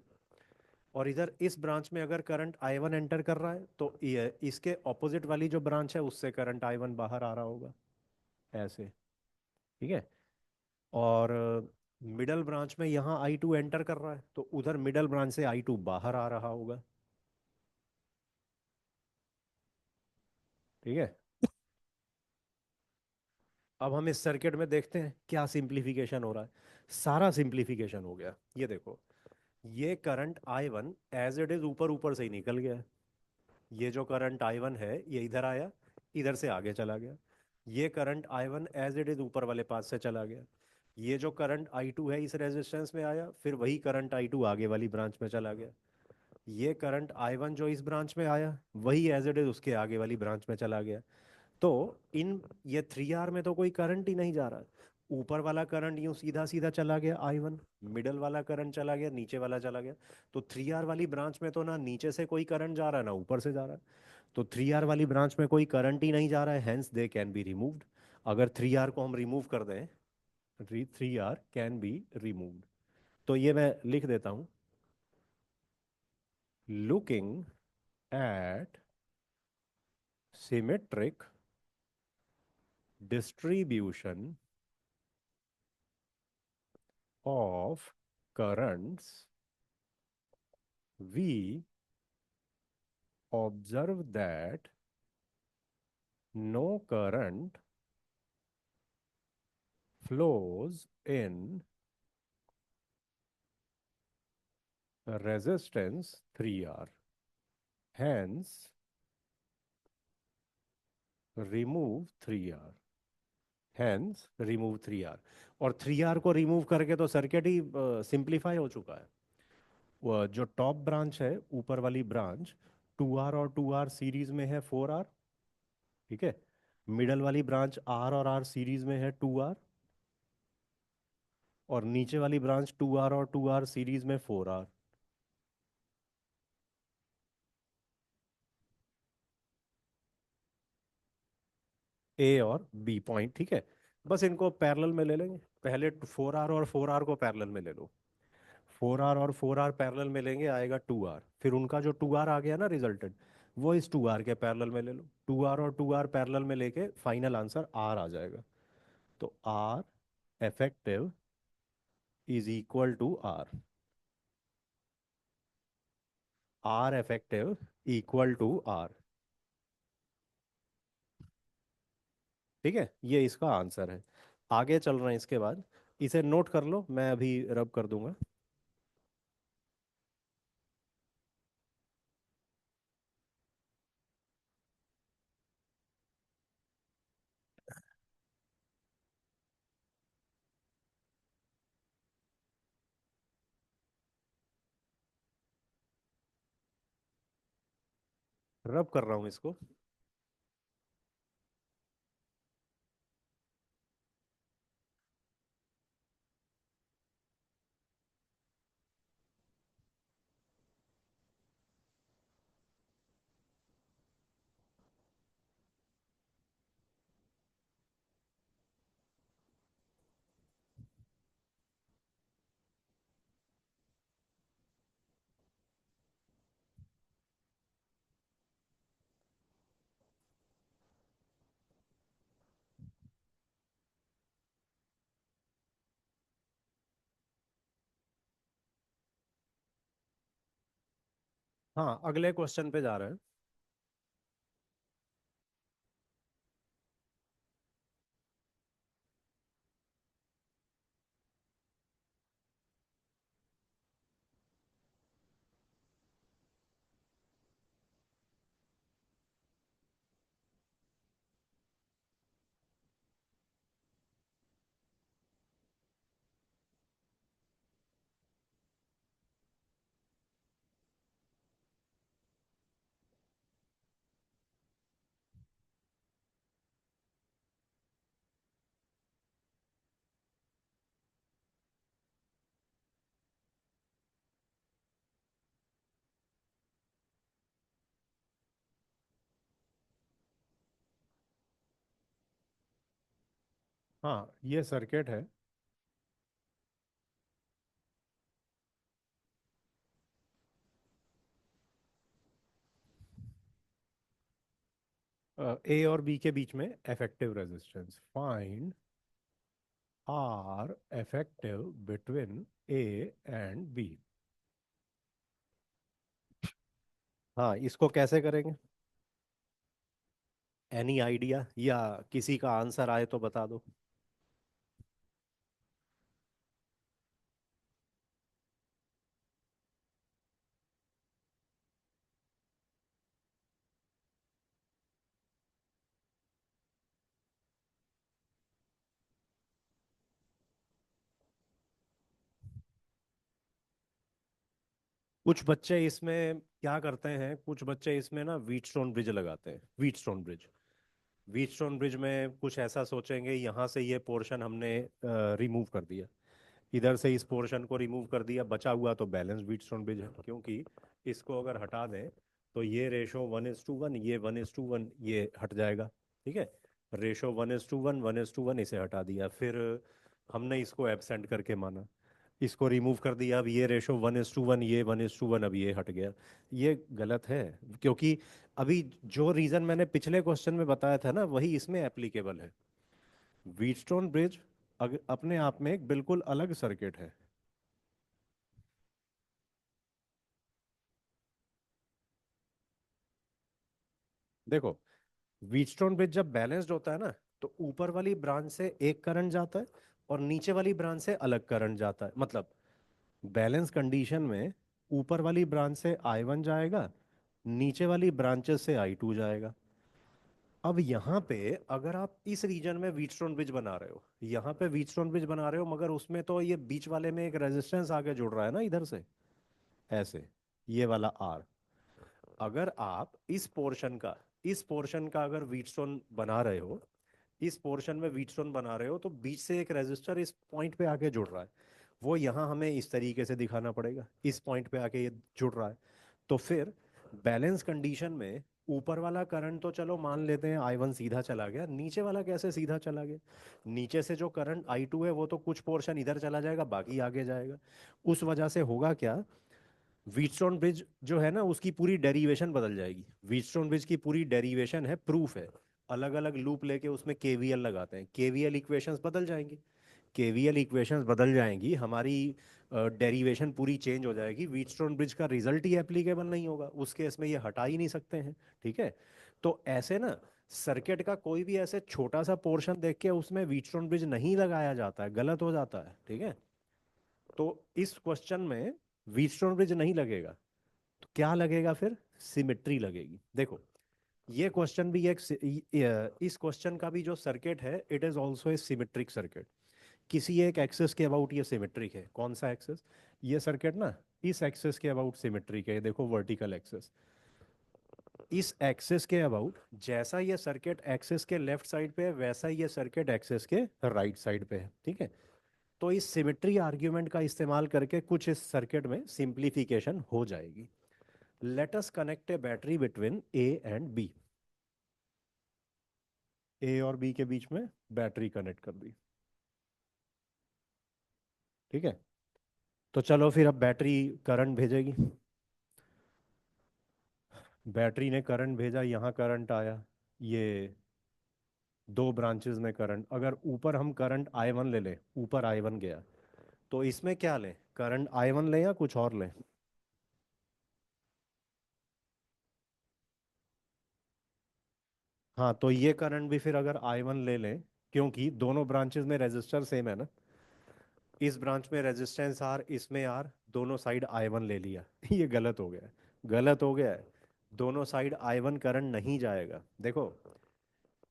और इधर इस ब्रांच में अगर करंट I1 एंटर कर रहा है तो ये इसके ऑपोजिट वाली जो ब्रांच है उससे करंट I1 बाहर आ रहा होगा, ऐसे। ठीक है, और मिडल ब्रांच में यहाँ I2 एंटर कर रहा है, तो उधर मिडल ब्रांच से I2 बाहर आ रहा होगा। ठीक है। अब हम इस सर्किट में देखते हैं क्या सिंप्लीफिकेशन हो रहा है। सारा सिंप्लीफिकेशन हो गया, ये देखो। ये current I1 as it is ऊपर ऊपर से ही निकल गया है। ये जो करंट I1 है ये इधर आया, इधर से आगे चला गया। ये current I1 as it is ऊपर वाले पास से चला गया। ये जो करंट I2 है इस रेजिस्टेंस में आया, फिर वही करंट I2 आगे वाली ब्रांच में चला गया। ये करंट I1 जो इस ब्रांच में आया, वही एज इट इज उसके आगे वाली ब्रांच में चला गया। तो इन ये 3R में तो कोई करंट ही नहीं जा रहा। ऊपर वाला करंट यूं सीधा सीधा चला गया I1, मिडल वाला करंट चला गया, नीचे वाला चला गया। तो 3R वाली ब्रांच में तो ना नीचे से कोई करंट जा रहा है ना ऊपर से जा रहा है। तो 3R वाली ब्रांच में कोई करंट ही नहीं जा रहा है, hence they can be removed. अगर 3R को हम रिमूव कर दें, 3R कैन बी रिमूव्ड। तो ये मैं लिख देता हूं। Looking at symmetric distribution of currents, we observe that no current flows in resistance 3R. Hence, remove 3R. Hence, remove 3R. और 3R को रिमूव करके तो सर्किट ही सिंप्लीफाई हो चुका है। वो जो टॉप ब्रांच है, ऊपर वाली ब्रांच, 2R और 2R सीरीज में है 4R। ठीक है। मिडल वाली ब्रांच R और R सीरीज में है 2R। और नीचे वाली ब्रांच 2R और 2R सीरीज में 4R। ए और बी पॉइंट, ठीक है। बस इनको पैरेलल में ले लेंगे। पहले 4R और 4R को पैरेलल में ले लो। 4R और 4R पैरेलल में लेंगे, आएगा 2R। फिर उनका जो 2R आ गया ना रिजल्टेंट, वो इस 2R के पैरेलल में ले लो। 2R और 2R पैरेलल में लेके फाइनल आंसर R आ जाएगा। तो R effective is equal to R। R effective equal to R। ठीक है, ये इसका आंसर है। आगे चल रहे हैं इसके बाद। इसे नोट कर लो, मैं अभी रब कर दूंगा। रब कर रहा हूँ इसको। हाँ, अगले क्वेश्चन पे जा रहे हैं। हाँ, ये सर्किट है। ए और बी के बीच में effective resistance find R effective between A and B. हाँ, इसको कैसे करेंगे? एनी आइडिया, या किसी का आंसर आए तो बता दो। कुछ बच्चे इसमें क्या करते हैं, कुछ बच्चे इसमें ना व्हीटस्टोन ब्रिज लगाते हैं। व्हीटस्टोन ब्रिज, व्हीटस्टोन ब्रिज में कुछ ऐसा सोचेंगे, यहाँ से ये पोर्शन हमने रिमूव कर दिया, इधर से इस पोर्शन को रिमूव कर दिया, बचा हुआ तो बैलेंस व्हीटस्टोन ब्रिज है। क्योंकि इसको अगर हटा दें तो ये रेशो 1:1, ये 1:1, ये हट जाएगा। ठीक है, रेशो 1:1, 1:1, इसे हटा दिया, फिर हमने इसको एब्सेंट करके माना, इसको रिमूव कर दिया, अब ये रेशो 1:1, ये 1:1, अब ये हट गया। ये गलत है, क्योंकि अभी जो रीजन मैंने पिछले क्वेश्चन में बताया था ना, वही इसमें एप्लीकेबल है। व्हीटस्टोन ब्रिज अपने आप में एक बिल्कुल अलग सर्किट है। देखो, व्हीटस्टोन ब्रिज जब बैलेंस्ड होता है ना, तो ऊपर वाली ब्रांच से एक करंट जाता है और नीचे वाली ब्रांच से अलग करंट जाता है। मतलब बैलेंस कंडीशन में ऊपर वाली ब्रांच से I1 जाएगा, नीचे वाली ब्रांचेस से I2 जाएगा। अब यहाँ पे अगर आप इस रीजन में व्हीटस्टोन ब्रिज बना रहे हो, यहाँ पे व्हीटस्टोन ब्रिज बना रहे हो, मगर उसमें तो ये बीच वाले में एक रेजिस्टेंस आके जुड़ रहा है ना इधर से, ऐसे, ये वाला आर। अगर आप इस पोर्शन का अगर व्हीटस्टोन बना रहे हो, इस पोर्शन में व्हीटस्टोन बना रहे हो, तो बीच से एक रेजिस्टर इस पॉइंट पे आके जुड़ रहा है। वो यहाँ हमें इस तरीके से दिखाना पड़ेगा, इस पॉइंट पे आके ये जुड़ रहा है। तो फिर बैलेंस कंडीशन में ऊपर वाला करंट तो चलो मान लेते हैं I1 सीधा चला गया, नीचे वाला कैसे सीधा चला गया? नीचे से जो करंट I2 है वो तो कुछ पोर्शन इधर चला जाएगा, बाकी आगे जाएगा। उस वजह से होगा क्या, व्हीटस्टोन ब्रिज जो है ना, उसकी पूरी डेरिवेशन बदल जाएगी। व्हीटस्टोन ब्रिज की पूरी डेरिवेशन है, प्रूफ है। अलग अलग लूप लेके उसमें केवीएल लगाते हैं, केवीएल इक्वेशंस बदल जाएंगी। केवीएल इक्वेशंस बदल जाएंगी, हमारी डेरिवेशन पूरी चेंज हो जाएगी, व्हीटस्टोन ब्रिज का रिजल्ट ही एप्लीकेबल नहीं होगा उस केस में, ये हटा ही नहीं सकते हैं। ठीक है, तो ऐसे ना सर्किट का कोई भी ऐसे छोटा सा पोर्शन देख के उसमें व्हीटस्टोन ब्रिज नहीं लगाया जाता है, गलत हो जाता है। ठीक है, तो इस क्वेश्चन में व्हीटस्टोन ब्रिज नहीं लगेगा, तो क्या लगेगा फिर? सिमेट्री लगेगी। देखो, ये क्वेश्चन भी एक इस क्वेश्चन का भी जो सर्किट है, it is also a symmetric circuit. किसी एक एक्सिस के अबाउट ये सिमेट्रिक है। कौन सा एक्सिस? ये सर्किट ना इस एक्सिस के अबाउट सिमेट्रिक है, देखो वर्टिकल एक्सिस। इस एक्सिस के अबाउट, जैसा ये सर्किट एक्सिस के लेफ्ट साइड पे है, वैसा ही ये सर्किट एक्सिस के राइट साइड पे है। ठीक है, तो इस सिमेट्री आर्ग्यूमेंट का इस्तेमाल करके कुछ इस सर्किट में सिंप्लीफिकेशन हो जाएगी। Let us connect a battery between A and B. A और बी के बीच में बैटरी कनेक्ट कर दी। ठीक है, तो चलो फिर अब बैटरी करंट भेजेगी। बैटरी ने करंट भेजा, यहाँ करंट आया, ये दो ब्रांचेस में करंट। अगर ऊपर हम करंट I1 ले लें, ऊपर I1 गया, तो इसमें क्या लें, करंट I1 लें या कुछ और लें? हाँ, तो ये करंट भी फिर अगर I1 ले लें, क्योंकि दोनों ब्रांचेस में रेजिस्टर सेम है ना, इस ब्रांच में रेजिस्टेंस R, इसमें R, दोनों साइड I1 ले लिया। ये गलत हो गया है, गलत हो गया है। दोनों साइड I1 करंट नहीं जाएगा। देखो,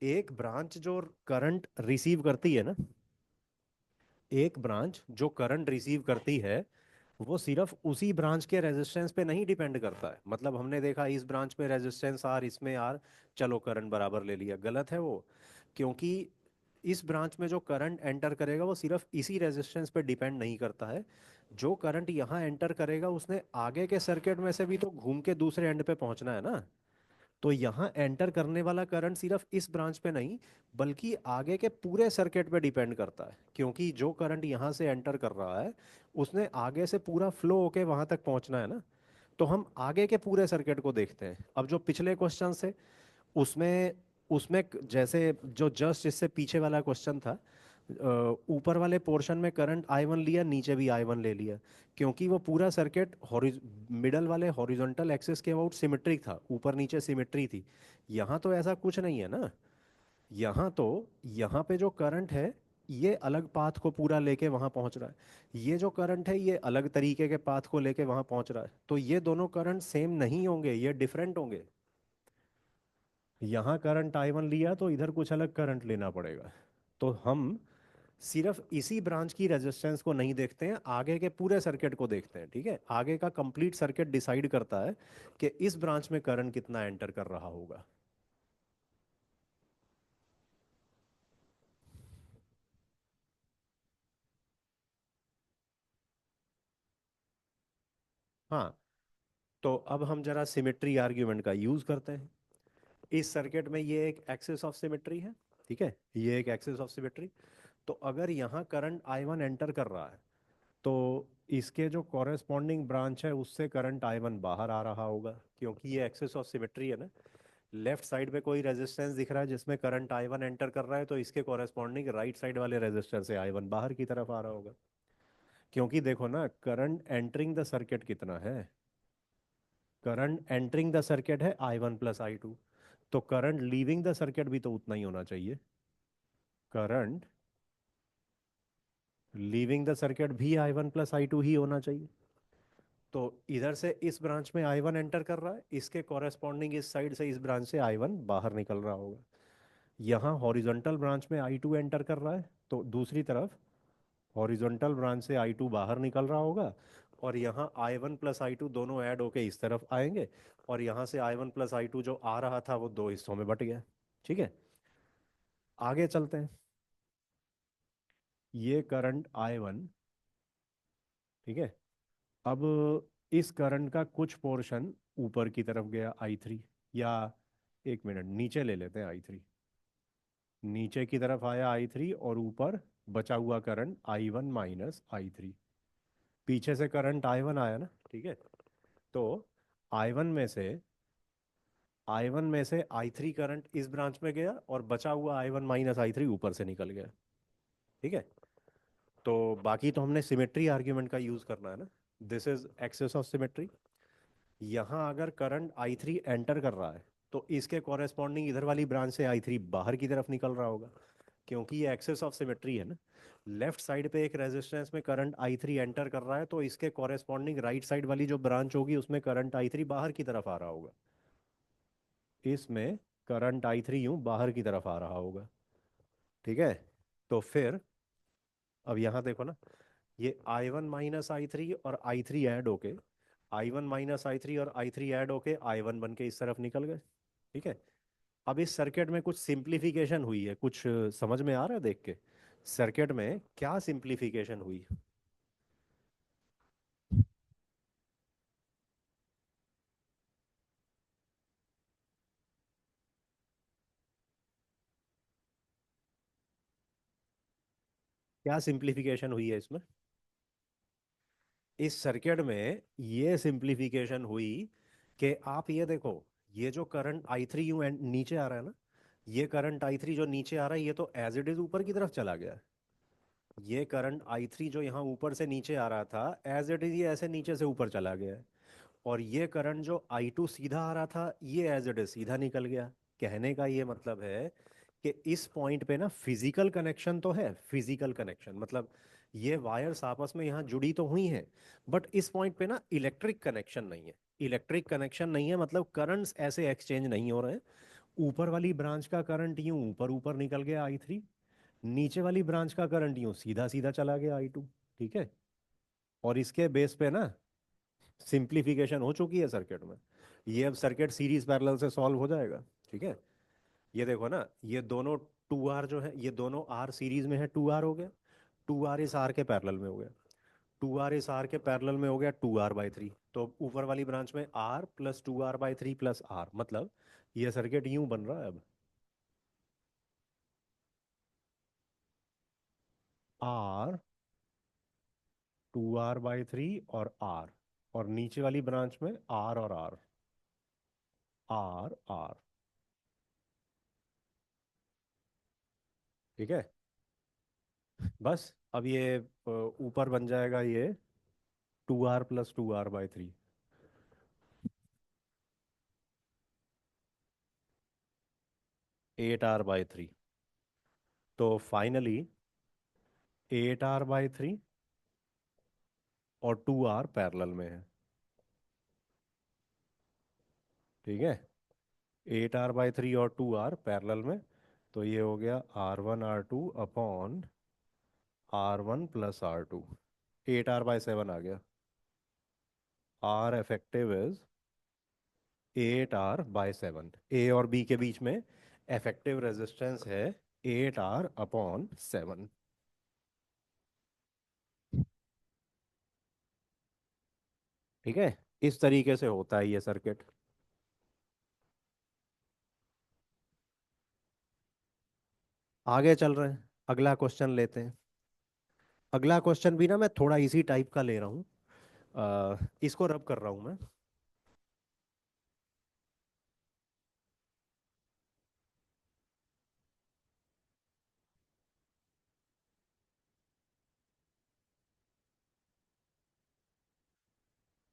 एक ब्रांच जो करंट रिसीव करती है ना, एक ब्रांच जो करंट रिसीव करती है, वो सिर्फ उसी ब्रांच के रेजिस्टेंस पे नहीं डिपेंड करता है। मतलब हमने देखा इस ब्रांच में रेजिस्टेंस R, इसमें R, चलो करंट बराबर ले लिया, गलत है वो। क्योंकि इस ब्रांच में जो करंट एंटर करेगा वो सिर्फ इसी रेजिस्टेंस पे डिपेंड नहीं करता है। जो करंट यहाँ एंटर करेगा उसने आगे के सर्किट में से भी तो घूम के दूसरे एंड पे पहुंचना है ना। तो यहाँ एंटर करने वाला करंट सिर्फ इस ब्रांच पे नहीं, बल्कि आगे के पूरे सर्किट पे डिपेंड करता है। क्योंकि जो करंट यहाँ से एंटर कर रहा है, उसने आगे से पूरा फ्लो होके वहां तक पहुंचना है ना। तो हम आगे के पूरे सर्किट को देखते हैं। अब जो पिछले क्वेश्चन से, उसमें उसमें जैसे जो जस्ट इससे पीछे वाला क्वेश्चन था, ऊपर वाले पोर्शन में करंट आई वन लिया, नीचे भी आई वन ले लिया, क्योंकि वो पूरा सर्किट मिडल वाले हॉरिजॉन्टल एक्सिस के अबाउट सिमेट्रिक था, ऊपर नीचे सिमेट्री थी। यहाँ तो ऐसा कुछ नहीं है ना। यहाँ तो, यहाँ पे जो करंट है ये अलग पाथ को पूरा लेके वहां पहुंच रहा है, ये जो करंट है ये अलग तरीके के पाथ को लेके वहां पहुंच रहा है, तो ये दोनों करंट सेम नहीं होंगे, ये डिफरेंट होंगे। यहाँ करंट आई वन लिया तो इधर कुछ अलग करंट लेना पड़ेगा। तो हम सिर्फ इसी ब्रांच की रेजिस्टेंस को नहीं देखते हैं, आगे के पूरे सर्किट को देखते हैं। ठीक है, आगे का कंप्लीट सर्किट डिसाइड करता है कि इस ब्रांच में करंट कितना एंटर कर रहा होगा। हाँ, तो अब हम जरा सिमेट्री आर्ग्यूमेंट का यूज करते हैं। इस सर्किट में ये एक एक्सिस ऑफ सिमेट्री है। ठीक है, ये एक एक्सिस ऑफ सिमेट्री। तो अगर यहाँ करंट आई वन एंटर कर रहा है, तो इसके जो कॉरेस्पॉन्डिंग ब्रांच है उससे करंट आई वन बाहर आ रहा होगा, क्योंकि ये एक्सिस ऑफ सिमेट्री है ना। लेफ्ट साइड पे कोई रेजिस्टेंस दिख रहा है जिसमें करंट आई वन एंटर कर रहा है, तो इसके कॉरेस्पॉन्डिंग राइट साइड वाले रेजिस्टेंस से आई वन बाहर की तरफ आ रहा होगा। क्योंकि देखो ना, करंट एंटरिंग द सर्किट कितना है, करंट एंटरिंग द सर्किट है I one plus I two, तो करंट लीविंग द सर्किट भी तो उतना ही होना चाहिए। करंट लीविंग द सर्किट भी I one plus I two ही होना चाहिए। तो इधर से इस ब्रांच में आई वन एंटर कर रहा है, इसके कॉरेस्पॉन्डिंग इस साइड से इस ब्रांच से आई वन बाहर निकल रहा होगा। यहाँ हॉरिजॉन्टल ब्रांच में आई टू एंटर कर रहा है, तो दूसरी तरफ हॉरिजॉन्टल ब्रांच से आई टू बाहर निकल रहा होगा, और यहाँ I one plus I two दोनों ऐड होके इस तरफ आएंगे, और यहाँ से I one plus I two जो आ रहा था वो दो हिस्सों में बट गया। ठीक है, आगे चलते हैं। ये करंट आई वन, ठीक है। अब इस करंट का कुछ पोर्शन ऊपर की तरफ गया आई थ्री, या एक मिनट नीचे ले लेते हैं आई थ्री, नीचे की तरफ आया आई थ्री, और ऊपर बचा हुआ current I one minus I three. पीछे से करंट आई वन आया ना, ठीक है। तो आई वन में से, आई वन में से आई थ्री करंट इस ब्रांच में गया, और बचा हुआ I one minus I three ऊपर से निकल गया। ठीक है, तो बाकी तो हमने सिमेट्री आर्ग्यूमेंट का यूज करना है ना। This is axis of symmetry. यहाँ अगर करंट आई थ्री एंटर कर रहा है, तो इसके कॉरेस्पॉन्डिंग इधर वाली ब्रांच से आई थ्री बाहर की तरफ निकल रहा होगा, क्योंकि ये एक्सेस ऑफ सिमेट्री है ना। लेफ्ट साइड पे एक रेजिस्टेंस में करंट आई थ्री एंटर कर रहा है, तो इसके कॉरेस्पॉन्डिंग राइट साइड वाली जो ब्रांच होगी उसमें करंट आई थ्री बाहर की तरफ आ रहा होगा। इसमें करंट आई थ्री यूं बाहर की तरफ आ रहा होगा। ठीक है, तो फिर अब यहाँ देखो ना, ये I one minus I three और आई थ्री ऐड होके, I one minus I three और आई थ्री ऐड होके आई वन बन के इस तरफ निकल गए। ठीक है, अब इस सर्किट में कुछ सिंप्लीफिकेशन हुई है, कुछ समझ में आ रहा है देख के, सर्किट में क्या सिंप्लीफिकेशन हुई। क्या सिंप्लीफिकेशन हुई है इसमें, इस सर्किट में ये सिंप्लीफिकेशन हुई कि आप ये देखो, ये जो करंट आई थ्री यू नीचे आ रहा है ना, ये करंट आई थ्री जो नीचे आ रहा है ये तो एज इट इज ऊपर की तरफ चला गया है। ये करंट आई थ्री जो यहाँ ऊपर से नीचे आ रहा था, एज इट इज ये ऐसे नीचे से ऊपर चला गया है। और ये करंट जो आई टू सीधा आ रहा था, ये एज इट इज सीधा निकल गया। कहने का ये मतलब है कि इस पॉइंट पे ना फिजिकल कनेक्शन तो है, फिजिकल कनेक्शन मतलब ये वायर्स आपस में यहाँ जुड़ी तो हुई हैं, बट इस पॉइंट पे ना इलेक्ट्रिक कनेक्शन नहीं है। इलेक्ट्रिक कनेक्शन नहीं है मतलब करंट्स ऐसे एक्सचेंज नहीं हो रहे हैं। ऊपर वाली ब्रांच का करंट यूं ऊपर ऊपर निकल गया आई थ्री, नीचे वाली ब्रांच का करंट यूं सीधा सीधा चला गया आई टू। ठीक है, और इसके बेस पे ना सिंप्लीफिकेशन हो चुकी है सर्किट में। ये अब सर्किट सीरीज पैरेलल से सॉल्व हो जाएगा। ठीक है, ये देखो ना, ये दोनों टू आर जो है, ये दोनों आर सीरीज में है, टू आर हो गया, टू आर इस आर के पैरेलल में हो गया, टू आर इस आर के पैरेलल में हो गया टू आर बाई थ्री। तो ऊपर वाली ब्रांच में R plus two R by three plus R, मतलब ये सर्किट यूं बन रहा है अब, R, two R by three और आर, और नीचे वाली ब्रांच में आर और आर, आर आर। ठीक है, बस अब ये ऊपर बन जाएगा ये 2R + 2R/3, 8R/3। तो फाइनली 8R/3 और 2R पैरेलल में है। ठीक है, 8R/3 और 2R पैरेलल में। तो ये हो गया R1R2/R1 + R2। 8R/7 आ गया। R effective is 8R/7। ए और बी के बीच में इफेक्टिव रेजिस्टेंस है 8R/7। ठीक है, इस तरीके से होता है ये सर्किट। आगे चल रहे हैं, अगला क्वेश्चन लेते हैं। अगला क्वेश्चन भी ना मैं थोड़ा इसी टाइप का ले रहा हूँ। इसको रब कर रहा हूँ मैं।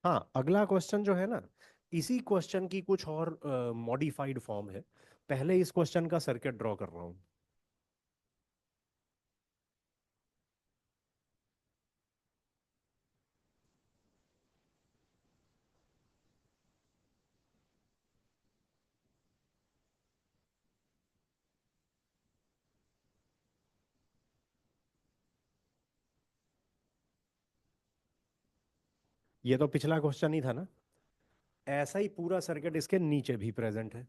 हाँ, अगला क्वेश्चन जो है ना, इसी क्वेश्चन की कुछ और मॉडिफाइड फॉर्म है। पहले इस क्वेश्चन का सर्किट ड्रॉ कर रहा हूँ। ये तो पिछला क्वेश्चन ही था ना। ऐसा ही पूरा सर्किट इसके नीचे भी प्रेजेंट है।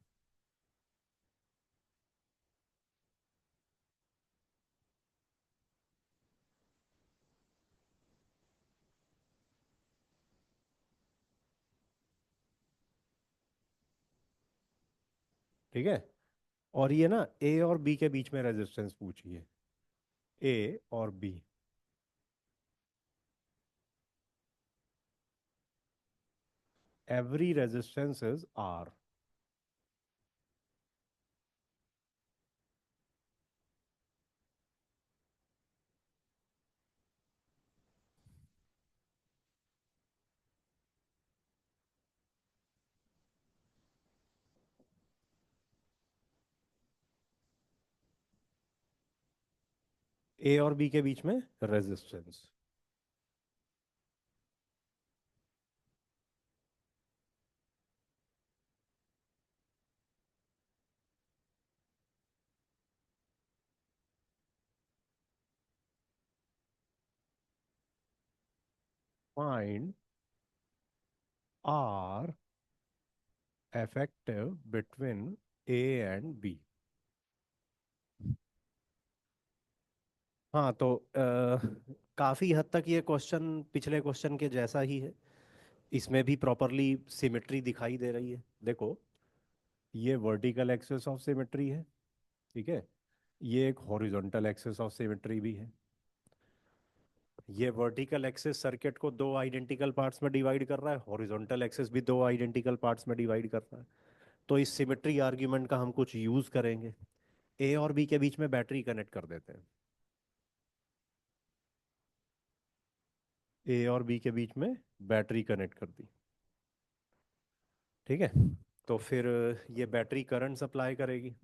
ठीक है, और ये ना ए और बी के बीच में रेजिस्टेंस पूछी है। ए और B. Every resistance is R. A और बी के बीच में resistance. Find R effective between A and B। हाँ तो काफी हद तक ये क्वेश्चन पिछले क्वेश्चन के जैसा ही है। इसमें भी प्रॉपरली सिमेट्री दिखाई दे रही है। देखो, ये वर्टिकल एक्सेस ऑफ सिमेट्री है। ठीक है, ये एक हॉरिजॉन्टल एक्सेस ऑफ सिमेट्री भी है। ये वर्टिकल एक्सेस सर्किट को दो आइडेंटिकल पार्ट्स में डिवाइड कर रहा है, हॉरिजॉन्टल एक्सेस भी दो आइडेंटिकल पार्ट्स में डिवाइड कर रहा है। तो इस सिमेट्री आर्ग्यूमेंट का हम कुछ यूज करेंगे। ए और बी के बीच में बैटरी कनेक्ट कर देते हैं। ए और बी के बीच में बैटरी कनेक्ट कर दी। ठीक है, तो फिर ये बैटरी करंट सप्लाई करेगी।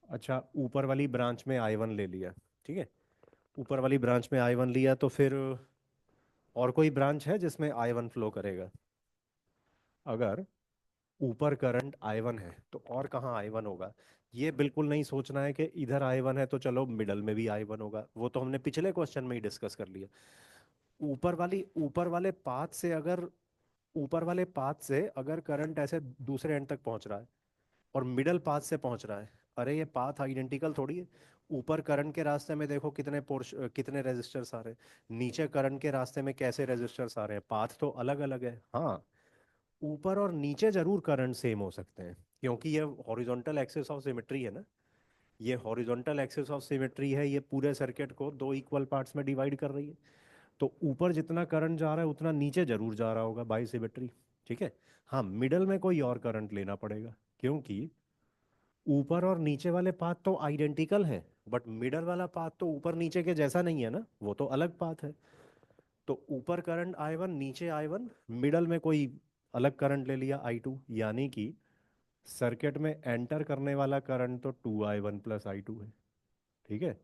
अच्छा, ऊपर वाली ब्रांच में आई वन ले लिया। ठीक है, ऊपर वाली ब्रांच में आई वन लिया, तो फिर और कोई ब्रांच है जिसमें आई वन फ्लो करेगा? अगर ऊपर करंट आई वन है तो और कहाँ आई वन होगा? ये बिल्कुल नहीं सोचना है कि इधर आई वन है तो चलो मिडल में भी आई वन होगा, वो तो हमने पिछले क्वेश्चन में ही डिस्कस कर लिया। ऊपर वाले पाथ से अगर ऊपर वाले पाथ से अगर करंट ऐसे दूसरे एंड तक पहुंच रहा है और मिडल पाथ से पहुंच रहा है, अरे ये पाथ आइडेंटिकल थोड़ी है। ऊपर करंट के रास्ते में देखो कितने रेजिस्टर्स आ रहे हैं, नीचे करंट के रास्ते में कैसे रेजिस्टर्स आ रहे हैं, पाथ तो अलग अलग है। हाँ, ऊपर और नीचे जरूर करंट सेम हो सकते हैं, क्योंकि ये हॉरिजॉन्टल एक्सिस ऑफ सिमेट्री है ना। ये हॉरिजॉन्टल एक्सिस ऑफ सिमेट्री है, ये पूरे सर्किट को दो इक्वल पार्ट्स में डिवाइड कर रही है। तो ऊपर जितना करंट जा रहा है उतना नीचे जरूर जा रहा होगा बाई सिमेट्री। ठीक है। हाँ, मिडल में कोई और करंट लेना पड़ेगा, क्योंकि ऊपर और नीचे वाले पाथ तो आइडेंटिकल हैं, बट मिडल वाला पाथ तो ऊपर नीचे के जैसा नहीं है ना, वो तो अलग पाथ है। तो ऊपर करंट I1, नीचे I1, मिडल में कोई अलग करंट ले लिया I2, यानी कि सर्किट में एंटर करने वाला करंट तो 2I1 + I2 है। ठीक है,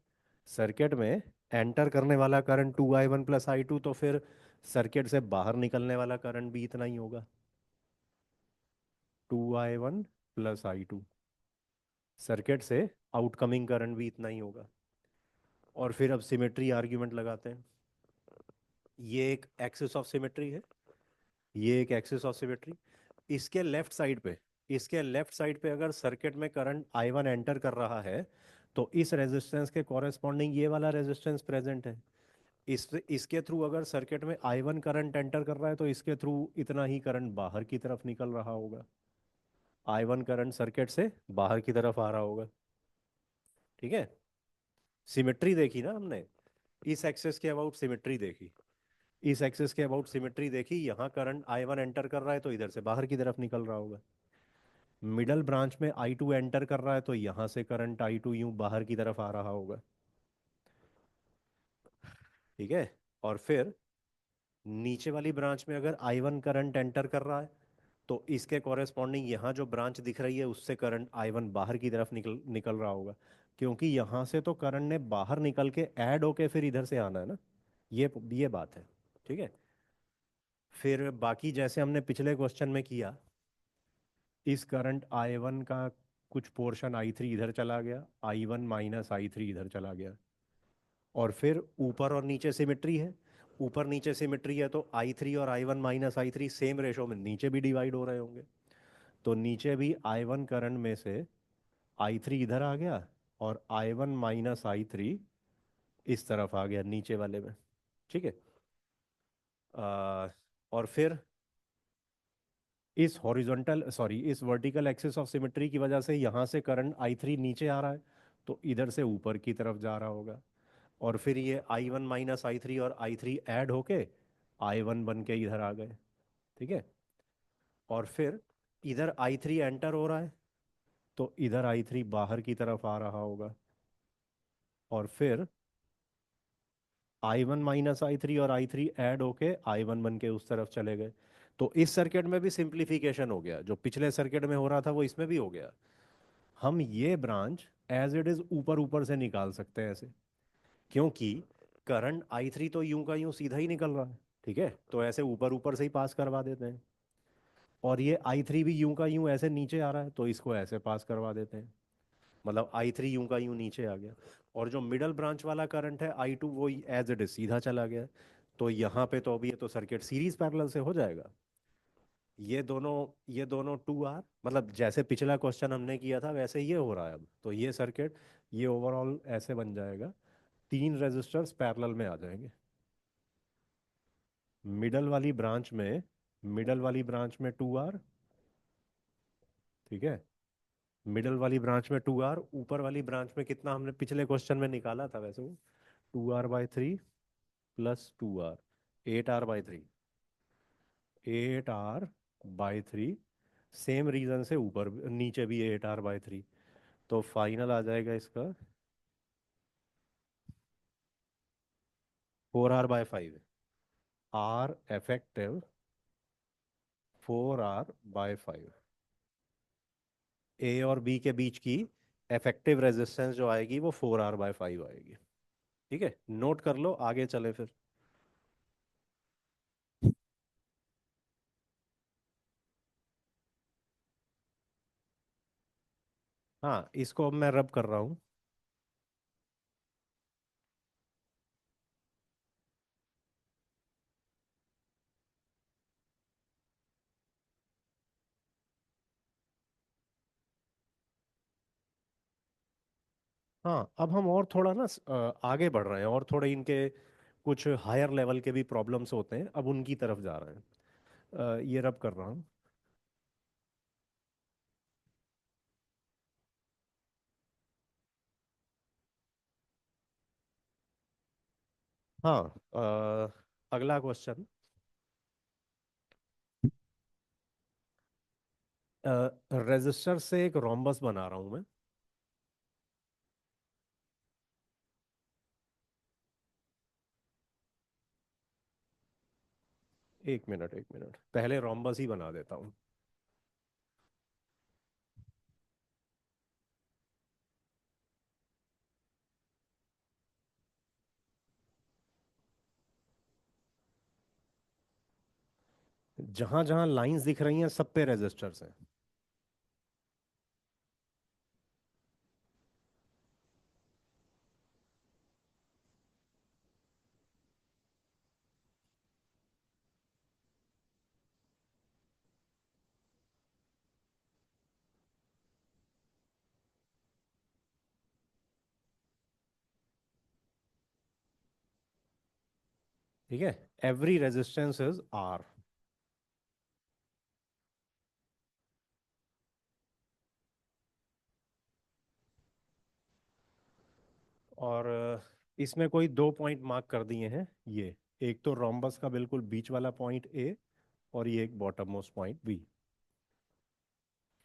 सर्किट में एंटर करने वाला करंट 2I1 + I2, तो फिर सर्किट से बाहर निकलने वाला करंट भी इतना ही होगा, 2I1 + I2। सर्किट से आउटकमिंग करंट भी इतना ही होगा। और फिर अब सिमेट्री आर्ग्यूमेंट लगाते हैं। ये एक एक्सिस ऑफ सिमेट्री है, ये एक एक्सिस ऑफ सिमेट्री। इसके लेफ्ट साइड पे, इसके लेफ्ट साइड पे अगर सर्किट में करंट I1 एंटर कर रहा है, तो इस रेजिस्टेंस के कॉरेस्पॉन्डिंग ये वाला रेजिस्टेंस प्रेजेंट है। इसके थ्रू अगर सर्किट में I1 करंट एंटर कर रहा है, तो इसके थ्रू इतना ही करंट बाहर की तरफ निकल रहा होगा। I1 करंट सर्किट से बाहर की तरफ आ रहा होगा। ठीक है, सिमेट्री देखी ना हमने, इस एक्सेस के अबाउट सिमेट्री देखी, इस एक्सेस के अबाउट सिमेट्री देखी। यहाँ करंट I1 एंटर कर रहा है तो इधर से बाहर की तरफ निकल रहा होगा। मिडल ब्रांच में I2 एंटर कर रहा है तो यहाँ से करंट I2 यूं बाहर की तरफ आ रहा होगा। ठीक है, और फिर नीचे वाली ब्रांच में अगर I1 करंट एंटर कर रहा है, तो इसके कॉरेस्पॉन्डिंग यहाँ जो ब्रांच दिख रही है उससे करंट I1 बाहर की तरफ निकल निकल रहा होगा, क्योंकि यहाँ से तो करंट ने बाहर निकल के ऐड होके फिर इधर से आना है ना। ये बात है। ठीक है, फिर बाकी जैसे हमने पिछले क्वेश्चन में किया, इस करंट I1 का कुछ पोर्शन I3 इधर चला गया, I1 - I3 इधर चला गया। और फिर ऊपर और नीचे सिमेट्री है, ऊपर नीचे सिमेट्री है तो I3 और I1 - I3 सेम रेशो में नीचे भी डिवाइड हो रहे होंगे। तो नीचे भी I1 करंट में से I3 इधर आ गया, और I1 - I3 इस तरफ आ गया नीचे वाले में। ठीक है, और फिर इस हॉरिजॉन्टल सॉरी इस वर्टिकल एक्सिस ऑफ सिमेट्री की वजह से यहाँ से करंट I3 नीचे आ रहा है, तो इधर से ऊपर की तरफ जा रहा होगा। और फिर ये I1 - I3 और I3 ऐड होके I1 बन के इधर आ गए। ठीक है, और फिर इधर I3 एंटर हो रहा है, तो इधर I3 बाहर की तरफ आ रहा होगा। और फिर I1 - I3 और I3 ऐड होके I1 बन के उस तरफ चले गए। तो इस सर्किट में भी सिंप्लीफिकेशन हो गया, जो पिछले सर्किट में हो रहा था वो इसमें भी हो गया। हम ये ब्रांच एज इट इज ऊपर ऊपर से निकाल सकते हैं ऐसे, क्योंकि करंट I3 तो यूं का यूं सीधा ही निकल रहा है। ठीक है, तो ऐसे ऊपर ऊपर से ही पास करवा देते हैं। और ये I3 भी यूं का यूं ऐसे नीचे आ रहा है, तो इसको ऐसे पास करवा देते हैं। मतलब I3 यूं का यूं नीचे आ गया। और जो मिडल ब्रांच वाला करंट है I2, वो एज इट इज सीधा चला गया। तो यहाँ पे तो अभी ये तो सर्किट सीरीज पैरेलल से हो जाएगा। ये दोनों 2R, मतलब जैसे पिछला क्वेश्चन हमने किया था वैसे ये हो रहा है अब, तो ये सर्किट, ये ओवरऑल ऐसे बन जाएगा, तीन रेजिस्टर्स पैरेलल में आ जाएंगे। मिडल वाली ब्रांच में, मिडल वाली ब्रांच में 2R। ठीक है, मिडल वाली ब्रांच में 2R, ऊपर वाली ब्रांच में कितना हमने पिछले क्वेश्चन में निकाला था वैसे वो, 2R/3 + 2R, 8R/3, 8R/3। Same reason से ऊपर नीचे भी 8R/3। तो फाइनल आ जाएगा इसका 4R/5। Are effective 4R/5। ए और बी के बीच की इफेक्टिव रेजिस्टेंस जो आएगी वो 4R/5 आएगी। ठीक है, नोट कर लो, आगे चले फिर। हाँ, इसको अब मैं रब कर रहा हूँ। हाँ, अब हम और थोड़ा ना आगे बढ़ रहे हैं, और थोड़े इनके कुछ हायर लेवल के भी प्रॉब्लम्स होते हैं, अब उनकी तरफ जा रहे हैं। ये रब कर रहा हूँ। हाँ, अगला क्वेश्चन। रेजिस्टर से एक रोम्बस बना रहा हूं मैं। एक मिनट एक मिनट, पहले रोम्बस ही बना देता हूँ। जहां जहां लाइंस दिख रही हैं सब पे रेजिस्टर्स हैं। ठीक है, एवरी रेजिस्टेंस इज आर। और इसमें कोई दो पॉइंट मार्क कर दिए हैं ये। एक तो रोम्बस का बिल्कुल बीच वाला पॉइंट ए, और ये एक bottom most point B.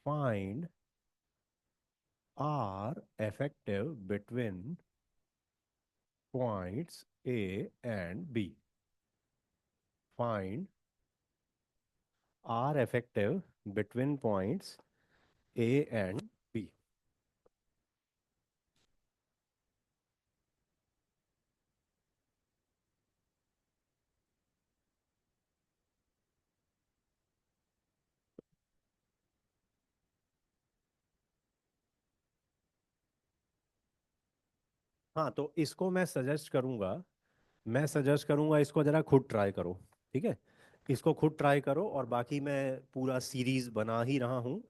Find R effective between points A and B. Find R effective between points A and B. हाँ, तो इसको मैं सजेस्ट करूंगा इसको जरा खुद ट्राई करो। ठीक है, इसको खुद ट्राई करो, और बाकी मैं पूरा सीरीज बना ही रहा हूँ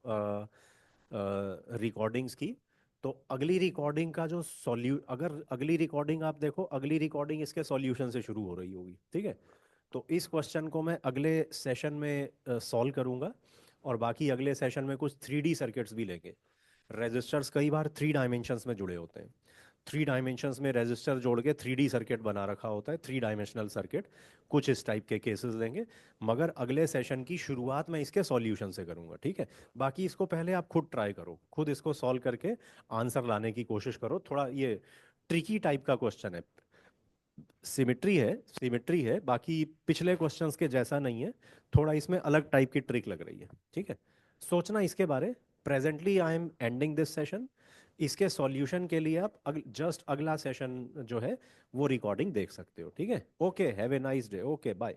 रिकॉर्डिंग्स की। तो अगली रिकॉर्डिंग का जो सॉल्यू अगर अगली रिकॉर्डिंग आप देखो, अगली रिकॉर्डिंग इसके सॉल्यूशन से शुरू हो रही होगी। ठीक है, तो इस क्वेश्चन को मैं अगले सेशन में सॉल्व करूंगा, और बाकी अगले सेशन में कुछ 3D सर्किट्स भी लेंगे। रेजिस्टर्स कई बार 3 डायमेंशंस में जुड़े होते हैं। 3 डायमेंशंस में रेजिस्टर जोड़ के 3D सर्किट बना रखा होता है, 3 डायमेंशनल सर्किट। कुछ इस टाइप के केसेस लेंगे, मगर अगले सेशन की शुरुआत मैं इसके सॉल्यूशन से करूंगा। ठीक है, बाकी इसको पहले आप खुद ट्राई करो, खुद इसको सॉल्व करके आंसर लाने की कोशिश करो। थोड़ा ये ट्रिकी टाइप का क्वेश्चन है। सिमिट्री है बाकी पिछले क्वेश्चंस के जैसा नहीं है। थोड़ा इसमें अलग टाइप की ट्रिक लग रही है। ठीक है, सोचना इसके बारे। Presently I am ending this session. इसके सॉल्यूशन के लिए आप जस्ट अगला सेशन जो है वो रिकॉर्डिंग देख सकते हो। ठीक है, okay, have a nice day, okay bye.